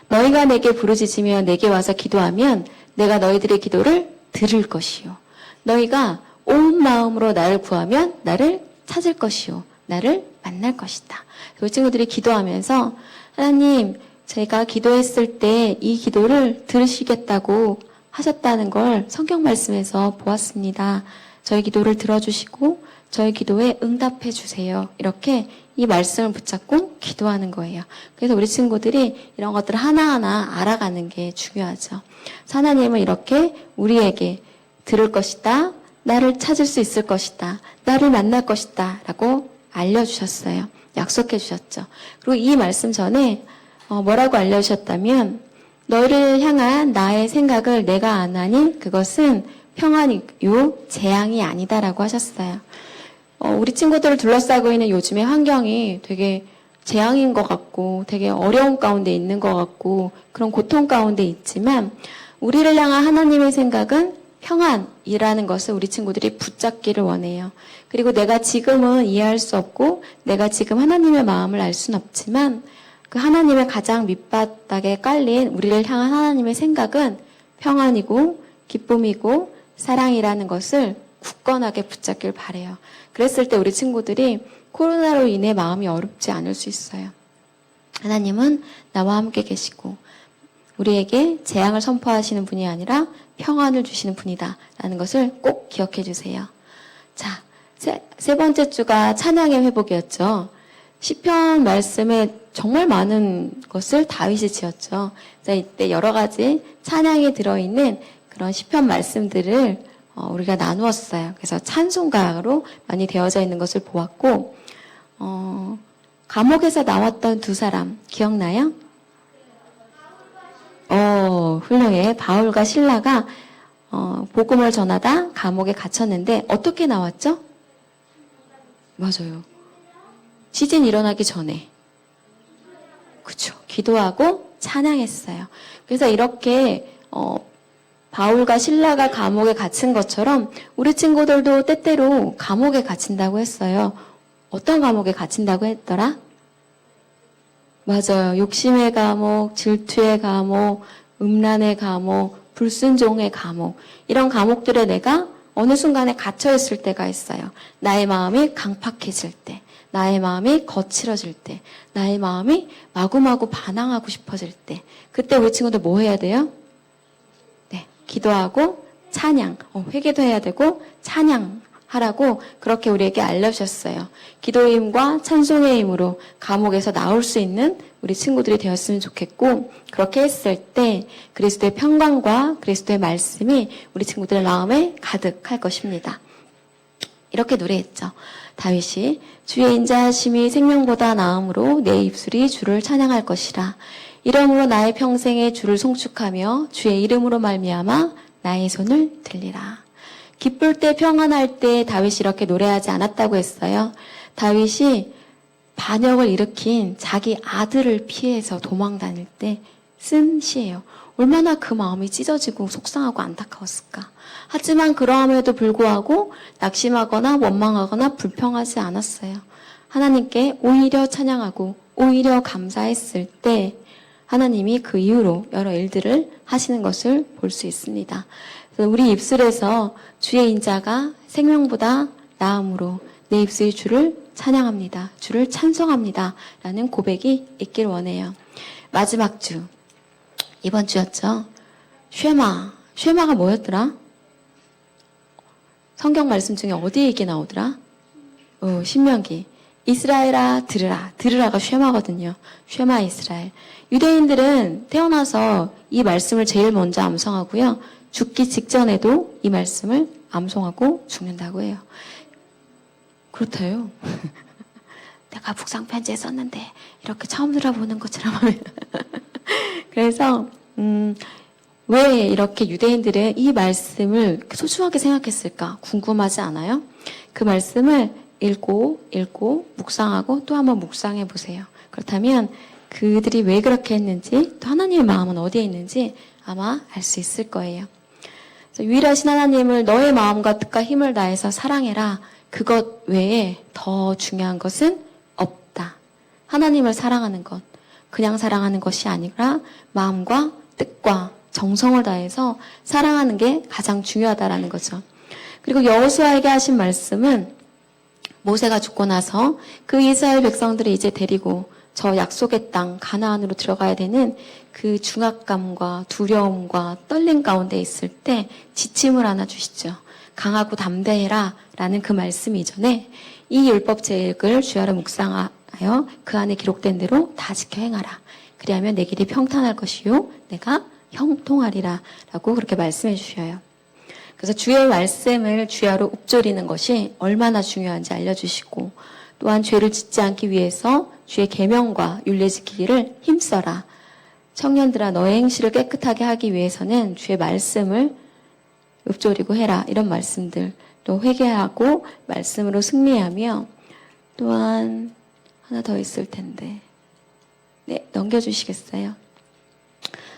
너희가 내게 부르짖으며 내게 와서 기도하면 내가 너희들의 기도를 들을 것이요. 너희가 온 마음으로 나를 구하면 나를 찾을 것이요. 나를 만날 것이다. 우리 친구들이 기도하면서 하나님 제가 기도했을 때 이 기도를 들으시겠다고 하셨다는 걸 성경 말씀에서 보았습니다. 저희 기도를 들어주시고 저희 기도에 응답해 주세요. 이렇게 이 말씀을 붙잡고 기도하는 거예요. 그래서 우리 친구들이 이런 것들을 하나하나 알아가는 게 중요하죠. 하나님은 이렇게 우리에게 들을 것이다. 나를 찾을 수 있을 것이다. 나를 만날 것이다. 라고 알려주셨어요. 약속해 주셨죠. 그리고 이 말씀 전에 뭐라고 알려주셨다면 너희를 향한 나의 생각을 내가 아나니 그것은 평안이요 재앙이 아니다라고 하셨어요. 우리 친구들을 둘러싸고 있는 요즘의 환경이 되게 재앙인 것 같고 되게 어려운 가운데 있는 것 같고 그런 고통 가운데 있지만 우리를 향한 하나님의 생각은 평안이라는 것을 우리 친구들이 붙잡기를 원해요. 그리고 내가 지금은 이해할 수 없고 내가 지금 하나님의 마음을 알 수는 없지만 그 하나님의 가장 밑바닥에 깔린 우리를 향한 하나님의 생각은 평안이고 기쁨이고 사랑이라는 것을 굳건하게 붙잡길 바래요. 그랬을 때 우리 친구들이 코로나로 인해 마음이 어렵지 않을 수 있어요. 하나님은 나와 함께 계시고 우리에게 재앙을 선포하시는 분이 아니라 평안을 주시는 분이다 라는 것을 꼭 기억해 주세요. 자, 세 번째 주가 찬양의 회복이었죠. 시편 말씀에 정말 많은 것을 다윗이 지었죠. 그래서 이때 여러 가지 찬양이 들어있는 그런 시편 말씀들을 우리가 나누었어요. 그래서 찬송가로 많이 되어져 있는 것을 보았고 감옥에서 나왔던 두 사람 기억나요? 훌륭해. 바울과 실라가 복음을 전하다 감옥에 갇혔는데 어떻게 나왔죠? 맞아요. 시즌 일어나기 전에. 그쵸. 기도하고 찬양했어요. 그래서 이렇게 바울과 실라가 감옥에 갇힌 것처럼 우리 친구들도 때때로 감옥에 갇힌다고 했어요. 어떤 감옥에 갇힌다고 했더라? 맞아요. 욕심의 감옥, 질투의 감옥, 음란의 감옥, 불순종의 감옥. 이런 감옥들에 내가 어느 순간에 갇혀있을 때가 있어요. 나의 마음이 강팍해질 때, 나의 마음이 거칠어질 때, 나의 마음이 마구마구 반항하고 싶어질 때. 그때 우리 친구들 뭐 해야 돼요? 네, 기도하고 찬양, 회개도 해야 되고 찬양하라고 그렇게 우리에게 알려주셨어요. 기도의 힘과 찬송의 힘으로 감옥에서 나올 수 있는 우리 친구들이 되었으면 좋겠고 그렇게 했을 때 그리스도의 평강과 그리스도의 말씀이 우리 친구들의 마음에 가득할 것입니다. 이렇게 노래했죠. 다윗이 주의 인자하심이 생명보다 나음으로 내 입술이 주를 찬양할 것이라. 이러므로 나의 평생에 주를 송축하며 주의 이름으로 말미암아 나의 손을 들리라. 기쁠 때 평안할 때 다윗이 이렇게 노래하지 않았다고 했어요. 다윗이 반역을 일으킨 자기 아들을 피해서 도망 다닐 때 쓴 시예요. 얼마나 그 마음이 찢어지고 속상하고 안타까웠을까. 하지만 그러함에도 불구하고 낙심하거나 원망하거나 불평하지 않았어요. 하나님께 오히려 찬양하고 오히려 감사했을 때 하나님이 그 이후로 여러 일들을 하시는 것을 볼 수 있습니다. 그래서 우리 입술에서 주의 인자가 생명보다 나음으로 내 입술이 주를 찬양합니다. 주를 찬송합니다. 라는 고백이 있길 원해요. 마지막 주, 이번 주였죠. 쉐마가 뭐였더라? 성경 말씀 중에 어디에 이게 나오더라? 신명기. 이스라엘아 들으라. 들으라가 쉐마거든요. 쉐마 이스라엘. 유대인들은 태어나서 이 말씀을 제일 먼저 암송하고요. 죽기 직전에도 이 말씀을 암송하고 죽는다고 해요. 그렇다요. 내가 북상 편지에 썼는데 이렇게 처음 들어보는 것처럼 그래서 왜 이렇게 유대인들은 이 말씀을 소중하게 생각했을까 궁금하지 않아요? 그 말씀을 읽고 묵상하고 또 한번 묵상해 보세요. 그렇다면 그들이 왜 그렇게 했는지 또 하나님의 마음은 어디에 있는지 아마 알 수 있을 거예요. 그래서 유일하신 하나님을 너의 마음과 뜻과 힘을 다해서 사랑해라. 그것 외에 더 중요한 것은 없다. 하나님을 사랑하는 것, 그냥 사랑하는 것이 아니라 마음과 뜻과 정성을 다해서 사랑하는 게 가장 중요하다라는 거죠. 그리고 여호수아에게 하신 말씀은 모세가 죽고 나서 그 이스라엘 백성들을 이제 데리고 저 약속의 땅 가나안으로 들어가야 되는 그 중압감과 두려움과 떨림 가운데 있을 때 지침을 하나 주시죠. 강하고 담대해라 라는 그 말씀 이전에 이 율법 제액을 주야로 묵상하여 그 안에 기록된 대로 다 지켜 행하라. 그리하면 내 길이 평탄할 것이요 내가 형통하리라 라고 그렇게 말씀해 주셔요. 그래서 주의 말씀을 주야로 읊조리는 것이 얼마나 중요한지 알려주시고 또한 죄를 짓지 않기 위해서 주의 계명과 윤례 지키기를 힘써라. 청년들아 너의 행실을 깨끗하게 하기 위해서는 주의 말씀을 읊조리고 해라. 이런 말씀들 또 회개하고 말씀으로 승리하며 또한 하나 더 있을 텐데 네 넘겨주시겠어요?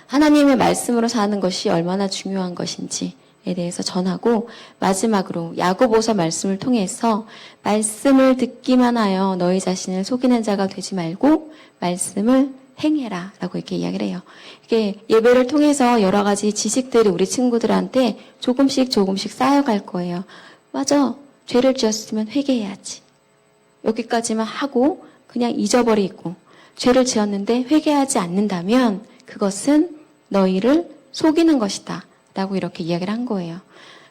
하나님의 말씀으로 사는 것이 얼마나 중요한 것인지 대해서 전하고 마지막으로 야고보서 말씀을 통해서 말씀을 듣기만 하여 너희 자신을 속이는 자가 되지 말고 말씀을 행해라 라고 이렇게 이야기를 해요. 이게 예배를 통해서 여러 가지 지식들이 우리 친구들한테 조금씩 쌓여갈 거예요. 맞아. 죄를 지었으면 회개해야지. 여기까지만 하고 그냥 잊어버리고 죄를 지었는데 회개하지 않는다면 그것은 너희를 속이는 것이다 라고 이렇게 이야기를 한 거예요.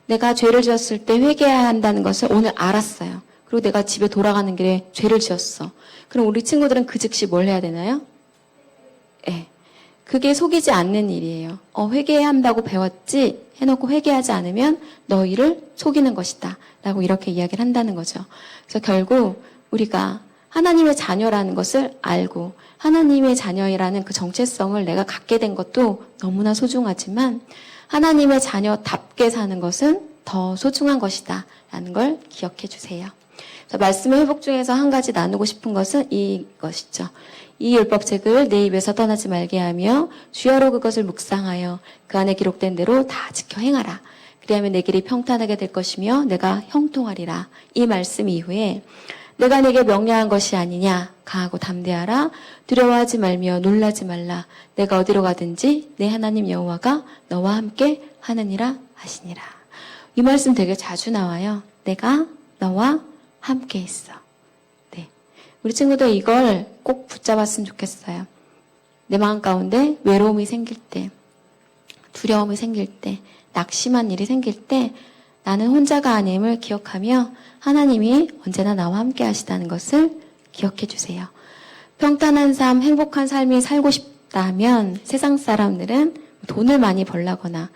내가 죄를 지었을 때 회개해야 한다는 것을 오늘 알았어요. 그리고 내가 집에 돌아가는 길에 죄를 지었어. 그럼 우리 친구들은 그 즉시 뭘 해야 되나요? 예. 그게 속이지 않는 일이에요. 회개해야 한다고 배웠지 해놓고 회개하지 않으면 너희를 속이는 것이다 라고 이렇게 이야기를 한다는 거죠. 그래서 결국 우리가 하나님의 자녀라는 것을 알고 하나님의 자녀이라는 그 정체성을 내가 갖게 된 것도 너무나 소중하지만 하나님의 자녀답게 사는 것은 더 소중한 것이다 라는 걸 기억해 주세요. 말씀의 회복 중에서 한 가지 나누고 싶은 것은 이것이죠. 이 율법책을 내 입에서 떠나지 말게 하며 주야로 그것을 묵상하여 그 안에 기록된 대로 다 지켜 행하라. 그리하면 내 길이 평탄하게 될 것이며 내가 형통하리라. 이 말씀 이후에 내가 내게 명령한 것이 아니냐. 강하고 담대하라. 두려워하지 말며 놀라지 말라. 내가 어디로 가든지 내 하나님 여호와가 너와 함께 하느니라 하시니라. 이 말씀 되게 자주 나와요. 내가 너와 함께 있어. 네. 우리 친구들 이걸 꼭 붙잡았으면 좋겠어요. 내 마음 가운데 외로움이 생길 때, 두려움이 생길 때, 낙심한 일이 생길 때 나는 혼자가 아님을 기억하며 하나님이 언제나 나와 함께 하시다는 것을 기억해 주세요. 평탄한 삶, 행복한 삶이 살고 싶다면 세상 사람들은 돈을 많이 벌라거나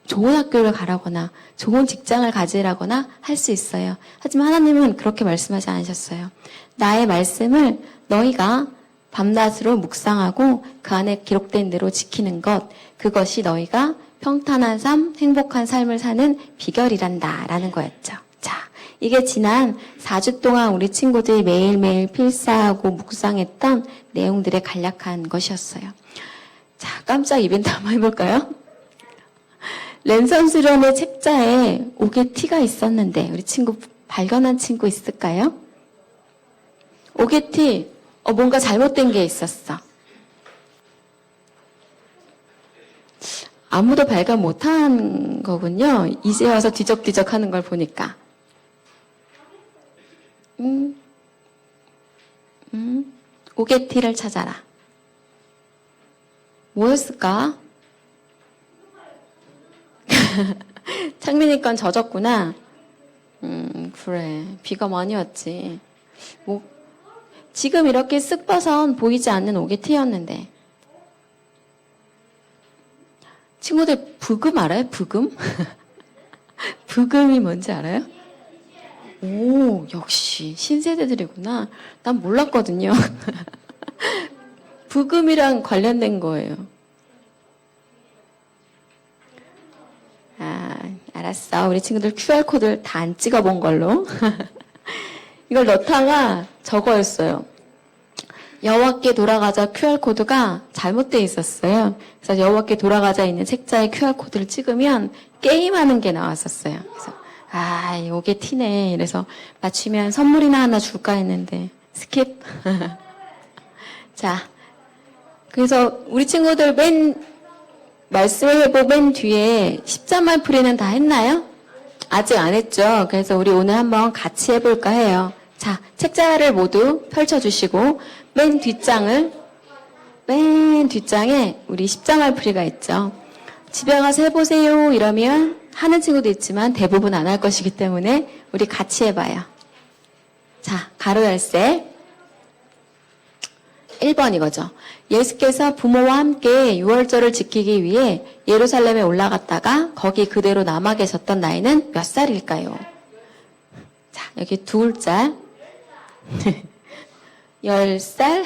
좋은 학교를 가라거나 좋은 직장을 가지라거나 할 수 있어요. 하지만 하나님은 그렇게 말씀하지 않으셨어요. 나의 말씀을 너희가 밤낮으로 묵상하고 그 안에 기록된 대로 지키는 것, 그것이 너희가 평탄한 삶, 행복한 삶을 사는 비결이란다 라는 거였죠. 자, 이게 지난 4주 동안 우리 친구들이 매일매일 필사하고 묵상했던 내용들의 간략한 것이었어요. 자, 깜짝 이벤트 한번 해볼까요? 랜선 수련의 책자에 오게티가 있었는데 우리 친구 발견한 친구 있을까요? 오게티, 뭔가 잘못된 게 있었어. 아무도 발견 못한 거군요. 이제 와서 뒤적뒤적 하는 걸 보니까. 오게티를 찾아라. 뭐였을까? 창민이 건 젖었구나. 그래. 비가 많이 왔지. 지금 이렇게 쓱 봐선 보이지 않는 오게티였는데. 친구들 부금 알아요? 부금? 부금이 뭔지 알아요? 오, 역시 신세대들이구나. 난 몰랐거든요. 부금이랑 관련된 거예요. 알았어. 우리 친구들 QR코드를 다 안 찍어본 걸로. 이걸 넣다가 저거였어요. 여호와께 돌아가자 QR코드가 잘못되어 있었어요. 그래서 여호와께 돌아가자 있는 책자에 QR코드를 찍으면 게임하는 게 나왔었어요. 그래서 요게 티네. 이래서 맞추면 선물이나 하나 줄까 했는데 스킵. 자, 그래서 우리 친구들 말씀의 회복 맨 뒤에 십자말 풀이는 다 했나요? 아직 안 했죠. 그래서 우리 오늘 한번 같이 해볼까 해요. 자, 책자를 모두 펼쳐주시고 맨 뒷장에 우리 십자말 풀이가 있죠. 집에 가서 해보세요 이러면 하는 친구도 있지만 대부분 안 할 것이기 때문에 우리 같이 해봐요. 자, 가로 열쇠 1번 이거죠. 예수께서 부모와 함께 유월절을 지키기 위해 예루살렘에 올라갔다가 거기 그대로 남아 계셨던 나이는 몇 살일까요? 자, 여기 두 글자. 10살?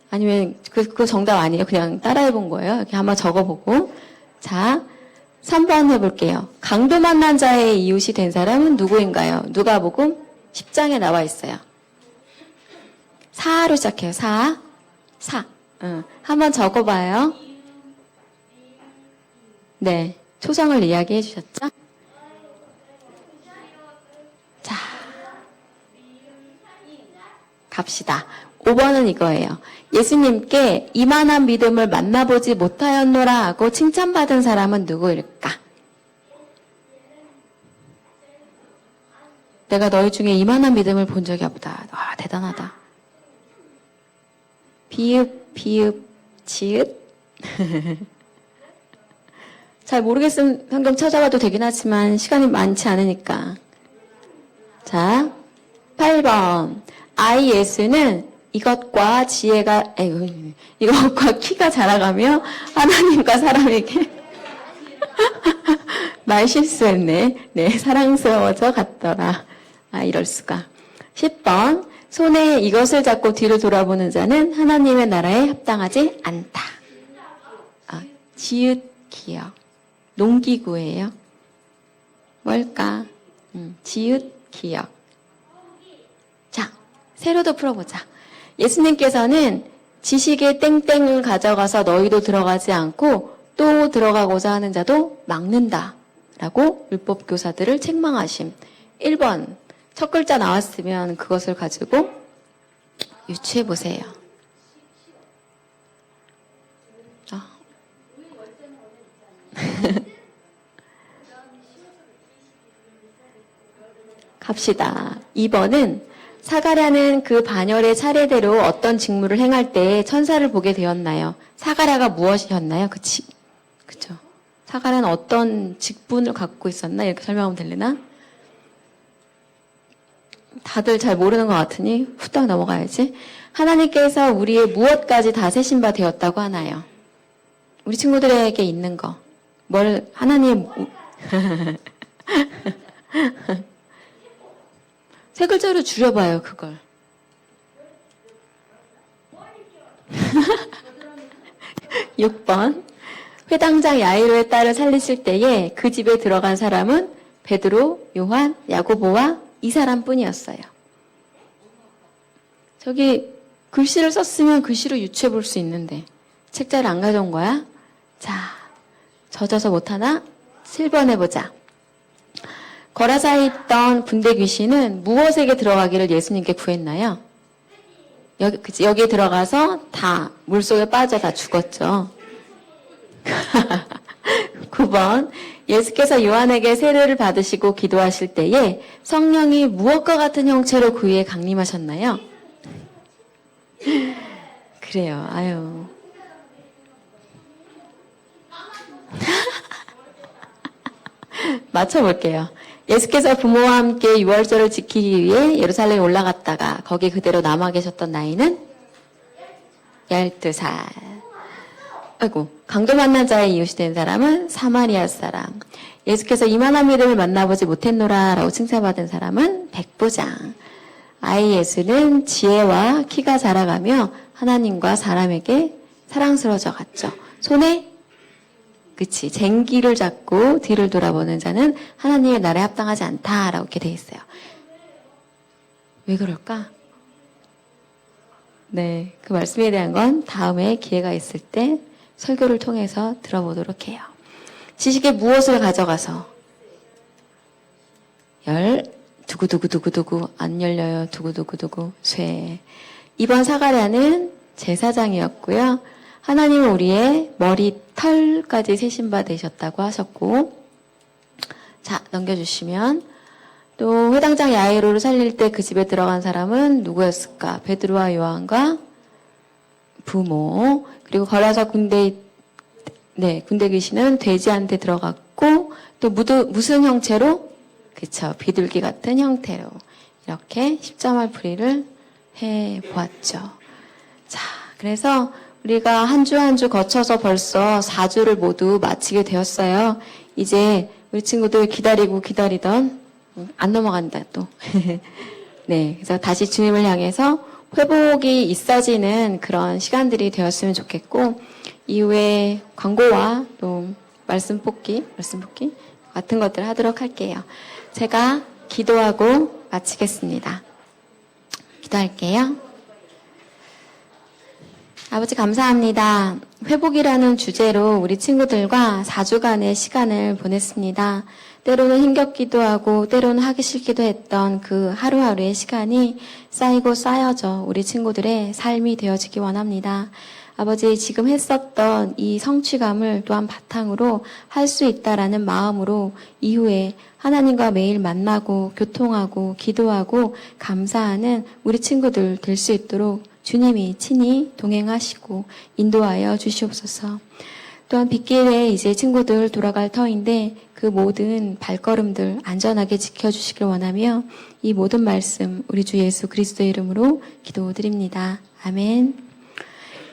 아니면 그거 정답 아니에요. 그냥 따라해본 거예요. 이렇게 한번 적어보고. 자, 3번 해볼게요. 강도 만난 자의 이웃이 된 사람은 누구인가요? 누가복음 10장에 나와 있어요. 4로 시작해요. 4. 한번 적어봐요. 네. 초성을 이야기해 주셨죠? 자, 갑시다. 5번은 이거예요. 예수님께 이만한 믿음을 만나보지 못하였노라 하고 칭찬받은 사람은 누구일까? 내가 너희 중에 이만한 믿음을 본 적이 없다. 와, 대단하다. 비읍, 지읒? 잘 모르겠으면 성경 찾아봐도 되긴 하지만 시간이 많지 않으니까. 자, 8번. 아이 예수는 이것과 키가 자라가며 하나님과 사람에게 말 실수했네. 네, 사랑스러워져 갔더라. 아, 이럴 수가. 10번. 손에 이것을 잡고 뒤를 돌아보는 자는 하나님의 나라에 합당하지 않다. 지읒 기억. 농기구예요. 뭘까? 지읒 기억. 자, 세로도 풀어보자. 예수님께서는 지식의 땡땡을 가져가서 너희도 들어가지 않고 또 들어가고자 하는 자도 막는다. 라고 율법 교사들을 책망하심. 1번. 첫 글자 나왔으면 그것을 가지고 유추해 보세요. 갑시다. 2번은 사가랴는 그 반열의 차례대로 어떤 직무를 행할 때 천사를 보게 되었나요? 사가랴가 무엇이었나요? 그쵸. 사가랴는 어떤 직분을 갖고 있었나? 이렇게 설명하면 되려나? 다들 잘 모르는 것 같으니 후딱 넘어가야지. 하나님께서 우리의 무엇까지 다 세신 바 되었다고 하나요? 우리 친구들에게 있는 거. 뭘 하나님 세 글자로 줄여봐요, 그걸. (6번) 회당장 야이로의 딸을 살리실 때에 그 집에 들어간 사람은 베드로, 요한, 야고보와 이 사람뿐이었어요. 저기 글씨를 썼으면 글씨로 유추해 볼 수 있는데 책자를 안 가져온 거야? 자, 젖어서 못하나? 7번 해보자. 거라사에 있던 군대 귀신은 무엇에게 들어가기를 예수님께 구했나요? 여기에 들어가서 다 물속에 빠져 다 죽었죠. 9번. 예수께서 요한에게 세례를 받으시고 기도하실 때에 성령이 무엇과 같은 형체로 그 위에 강림하셨나요? 그래요. 아유. 맞춰볼게요. 예수께서 부모와 함께 유월절을 지키기 위해 예루살렘에 올라갔다가 거기 그대로 남아 계셨던 나이는 12살. 아이고, 강도 만난 자의 이웃이 된 사람은 사마리아 사람. 예수께서 이만한 믿음을 만나보지 못했노라 라고 칭찬받은 사람은 백부장. 아이 예수는 지혜와 키가 자라가며 하나님과 사람에게 사랑스러워져 갔죠. 손에 쟁기를 잡고 뒤를 돌아보는 자는 하나님의 나라에 합당하지 않다라고 이렇게 돼 있어요. 왜 그럴까? 네, 그 말씀에 대한 건 다음에 기회가 있을 때 설교를 통해서 들어보도록 해요. 지식의 무엇을 가져가서 두구두구두구두구 안 열려요. 두구두구두구 쇠. 이번 사가랴는 제사장이었고요. 하나님은 우리의 머리 털까지 세신 바 되셨다고 하셨고, 자, 넘겨주시면 또 회당장 야이로를 살릴 때 그 집에 들어간 사람은 누구였을까? 베드로와 요한과 부모. 그리고 걸어서 군대 귀신은 돼지한테 들어갔고, 또 무슨 형체로? 그쵸, 비둘기 같은 형태로 이렇게 십자말 풀이를 해 보았죠. 자, 그래서 우리가 한 주 한 주 거쳐서 벌써 4주를 모두 마치게 되었어요. 이제 우리 친구들 기다리던 안 넘어간다 또. 네, 그래서 다시 주님을 향해서 회복이 있어지는 그런 시간들이 되었으면 좋겠고, 이후에 광고와 또 말씀 뽑기 같은 것들을 하도록 할게요. 제가 기도하고 마치겠습니다. 기도할게요. 아버지 감사합니다. 회복이라는 주제로 우리 친구들과 4주간의 시간을 보냈습니다. 때로는 힘겹기도 하고 때로는 하기 싫기도 했던 그 하루하루의 시간이 쌓이고 쌓여져 우리 친구들의 삶이 되어지기 원합니다. 아버지 지금 했었던 이 성취감을 또한 바탕으로 할 수 있다라는 마음으로 이후에 하나님과 매일 만나고 교통하고 기도하고 감사하는 우리 친구들 될 수 있도록 주님이 친히 동행하시고 인도하여 주시옵소서. 또한 빗길에 이제 친구들 돌아갈 터인데 그 모든 발걸음들 안전하게 지켜주시길 원하며 이 모든 말씀 우리 주 예수 그리스도의 이름으로 기도드립니다. 아멘.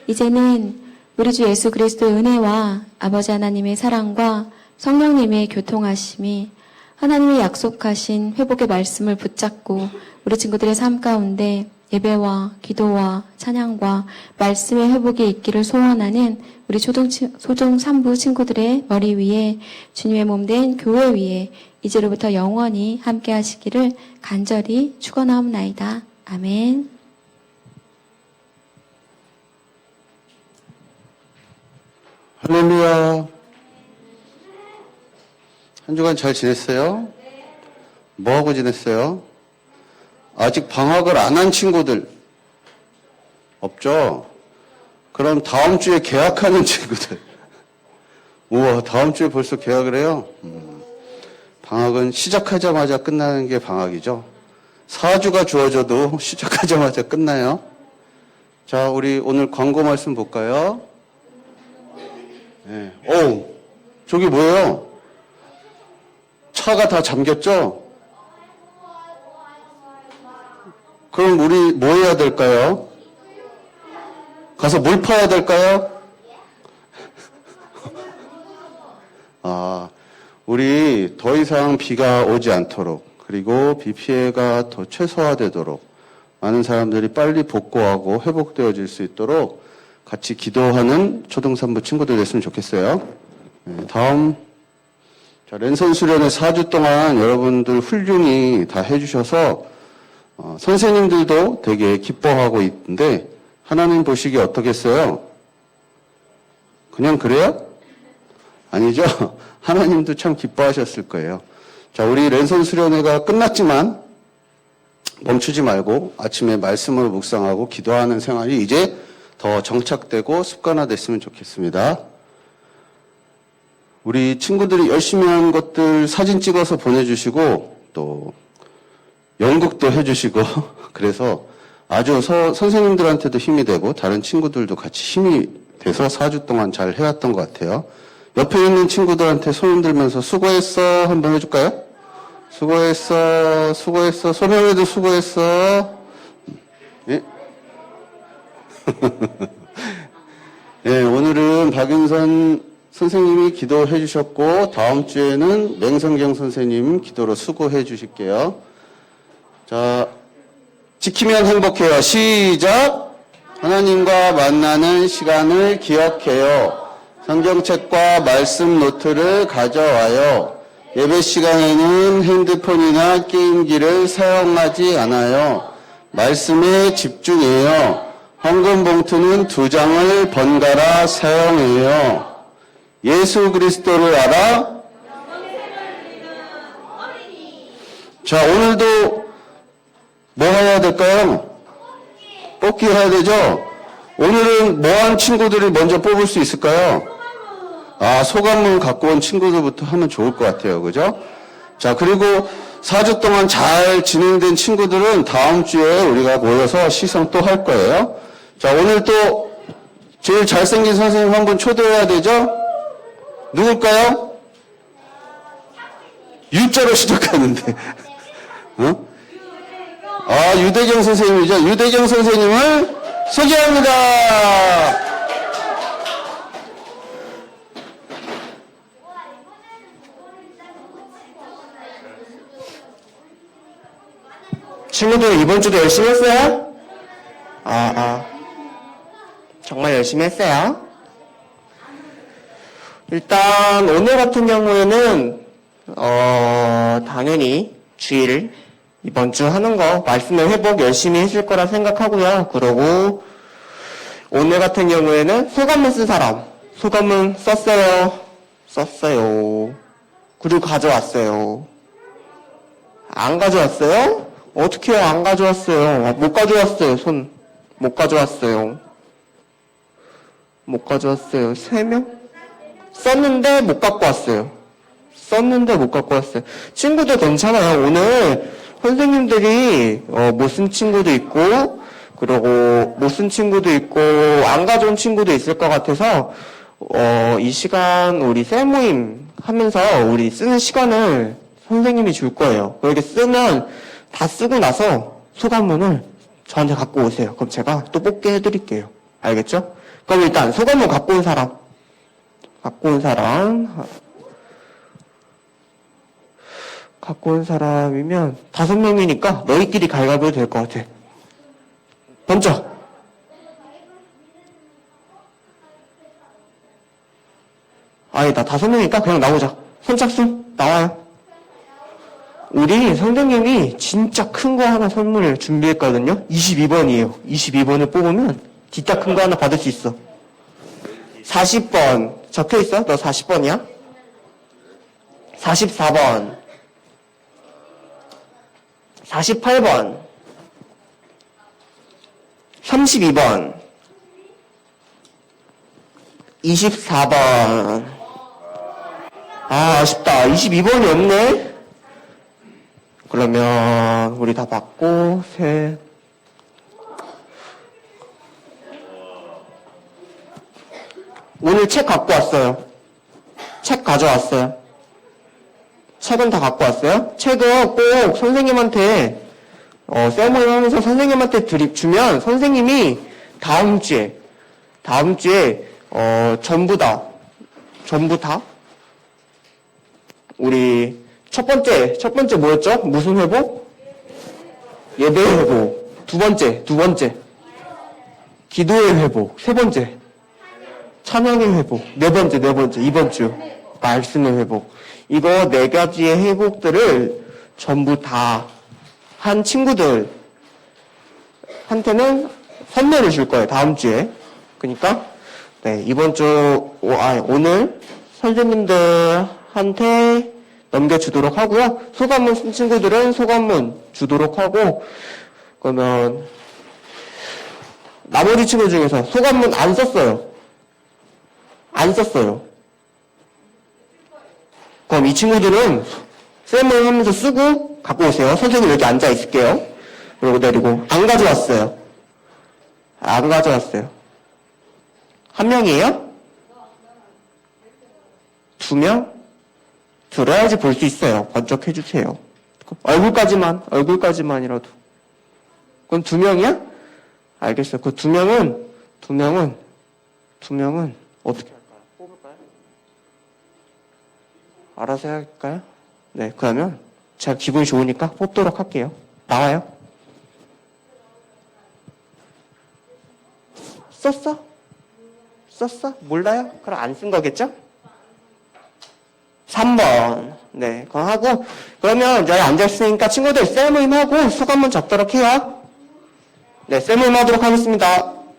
이제는 우리 주 예수 그리스도의 은혜와 아버지 하나님의 사랑과 성령님의 교통하심이 하나님이 약속하신 회복의 말씀을 붙잡고 우리 친구들의 삶 가운데 예배와 기도와 찬양과 말씀의 회복이 있기를 소원하는 우리 소중 3부 친구들의 머리 위에 주님의 몸된 교회 위에 이제로부터 영원히 함께 하시기를 간절히 축원하옵나이다. 아멘. 할렐루야. 한 주간 잘 지냈어요? 뭐하고 지냈어요? 아직 방학을 안 한 친구들 없죠? 그럼 다음 주에 개학하는 친구들. 우와, 다음 주에 벌써 개학을 해요? 방학은 시작하자마자 끝나는 게 방학이죠. 4주가 주어져도 시작하자마자 끝나요. 자, 우리 오늘 광고 말씀 볼까요? 네. 저기 뭐예요? 차가 다 잠겼죠? 그럼 우리 뭐 해야 될까요? 가서 물 파야 될까요? 우리 더 이상 비가 오지 않도록, 그리고 비 피해가 더 최소화되도록 많은 사람들이 빨리 복구하고 회복되어질 수 있도록 같이 기도하는 초등산부 친구들 됐으면 좋겠어요. 네, 다음. 자, 랜선 수련회 4주 동안 여러분들 훌륭히 다 해주셔서 선생님들도 되게 기뻐하고 있는데 하나님 보시기에 어떻겠어요? 그냥 그래요? 아니죠? 하나님도 참 기뻐하셨을 거예요. 자, 우리 랜선 수련회가 끝났지만 멈추지 말고 아침에 말씀으로 묵상하고 기도하는 생활이 이제 더 정착되고 습관화됐으면 좋겠습니다. 우리 친구들이 열심히 한 것들 사진 찍어서 보내주시고 또 연극도 해주시고 그래서 아주 선생님들한테도 힘이 되고 다른 친구들도 같이 힘이 돼서 4주 동안 잘 해왔던 것 같아요. 옆에 있는 친구들한테 손 흔들면서 수고했어 한번 해줄까요? 수고했어, 수고했어, 소명이도 수고했어. 예? 네, 오늘은 박윤선 선생님이 기도해 주셨고 다음 주에는 맹성경 선생님 기도로 수고해 주실게요. 자, 지키면 행복해요. 시작! 하나님과 만나는 시간을 기억해요. 성경책과 말씀 노트를 가져와요. 예배 시간에는 핸드폰이나 게임기를 사용하지 않아요. 말씀에 집중해요. 헌금 봉투는 2장을 번갈아 사용해요. 예수 그리스도를 알아? 자, 오늘도 뭐 해야 될까요? 뽑기 해야 되죠? 오늘은 뭐한 친구들이 먼저 뽑을 수 있을까요? 소감문 갖고 온 친구들부터 하면 좋을 것 같아요. 그죠? 자, 그리고 4주 동안 잘 진행된 친구들은 다음 주에 우리가 모여서 시성 또 할 거예요. 자, 오늘 또 제일 잘생긴 선생님 한 분 초대해야 되죠? 누굴까요? U자로 시작하는데. 유대경 선생님이죠. 유대경 선생님을 소개합니다. 친구들 이번 주도 열심히 했어요? 정말 열심히 했어요? 일단 오늘 같은 경우에는 당연히 주일 이번 주 하는 거 말씀의 회복 열심히 했을 거라 생각하고요. 그러고 오늘 같은 경우에는 소감문 쓴 사람. 소감문 썼어요. 썼어요. 그리고 가져왔어요. 안 가져왔어요? 어떻게 해요? 안 가져왔어요. 못 가져왔어요. 손. 못 가져왔어요. 못 가져왔어요. 3명? 썼는데 못 갖고 왔어요. 썼는데 못 갖고 왔어요. 친구들 괜찮아요. 오늘 선생님들이 못 쓴 친구도 있고 그리고 못 쓴 친구도 있고 안 가져온 친구도 있을 것 같아서 이 시간 우리 셀 모임 하면서 우리 쓰는 시간을 선생님이 줄 거예요. 그렇게 쓰면 다 쓰고 나서 소감문을 저한테 갖고 오세요. 그럼 제가 또 뽑게 해드릴게요. 알겠죠? 그럼 일단 소감문 갖고 온 사람. 갖고 온 사람이면 5명이니까 너희끼리 가위바위보 해도 될 것 같아. 던져. 아니다. 5명이니까 그냥 나오자. 선착순 나와요. 우리 선생님이 진짜 큰 거 하나 선물을 준비했거든요. 22번이에요. 22번을 뽑으면 진짜 큰 거 하나 받을 수 있어. 40번 적혀있어? 너 40번이야? 44번 48번 32번 24번 아쉽다. 22번이 없네. 그러면 우리 다 받고 셋 오늘 책 갖고 왔어요. 책 가져왔어요. 책은 다 갖고 왔어요. 책은 꼭 선생님한테 셀모임 하면서 선생님한테 주면 선생님이 다음 주에 전부 다 우리 첫 번째 뭐였죠? 무슨 회복? 예배 회복. 두 번째 기도의 회복. 세 번째 찬양의 회복. 네 번째 이번 주 말씀의 회복. 이거 4가지의 회복들을 전부 다 한 친구들한테는 선물을 줄 거예요. 다음 주에. 그러니까 네, 이번 주 오늘 선생님들한테 넘겨주도록 하고요. 소감문 쓴 친구들은 소감문 주도록 하고 그러면 나머지 친구 중에서 소감문 안 썼어요. 그럼 이 친구들은 셀모임 하면서 쓰고 갖고 오세요. 선생님 여기 앉아 있을게요. 그리고 내리고 안 가져왔어요. 한 명이에요? 2명? 들어야지 볼 수 있어요. 번쩍 해주세요. 얼굴까지만이라도. 그럼 2명이야? 알겠어요. 그 2명은 어떻게 할까요? 뽑을까요? 알아서 할까요? 네, 그러면 제가 기분이 좋으니까 뽑도록 할게요. 나와요. 썼어? 몰라요? 그럼 안 쓴 거겠죠? 3번. 네, 그거 하고 그러면 여기 앉아있으니까 친구들 셀모임 하고 소감문 적도록 해요. 네, 셀모임 하도록 하겠습니다.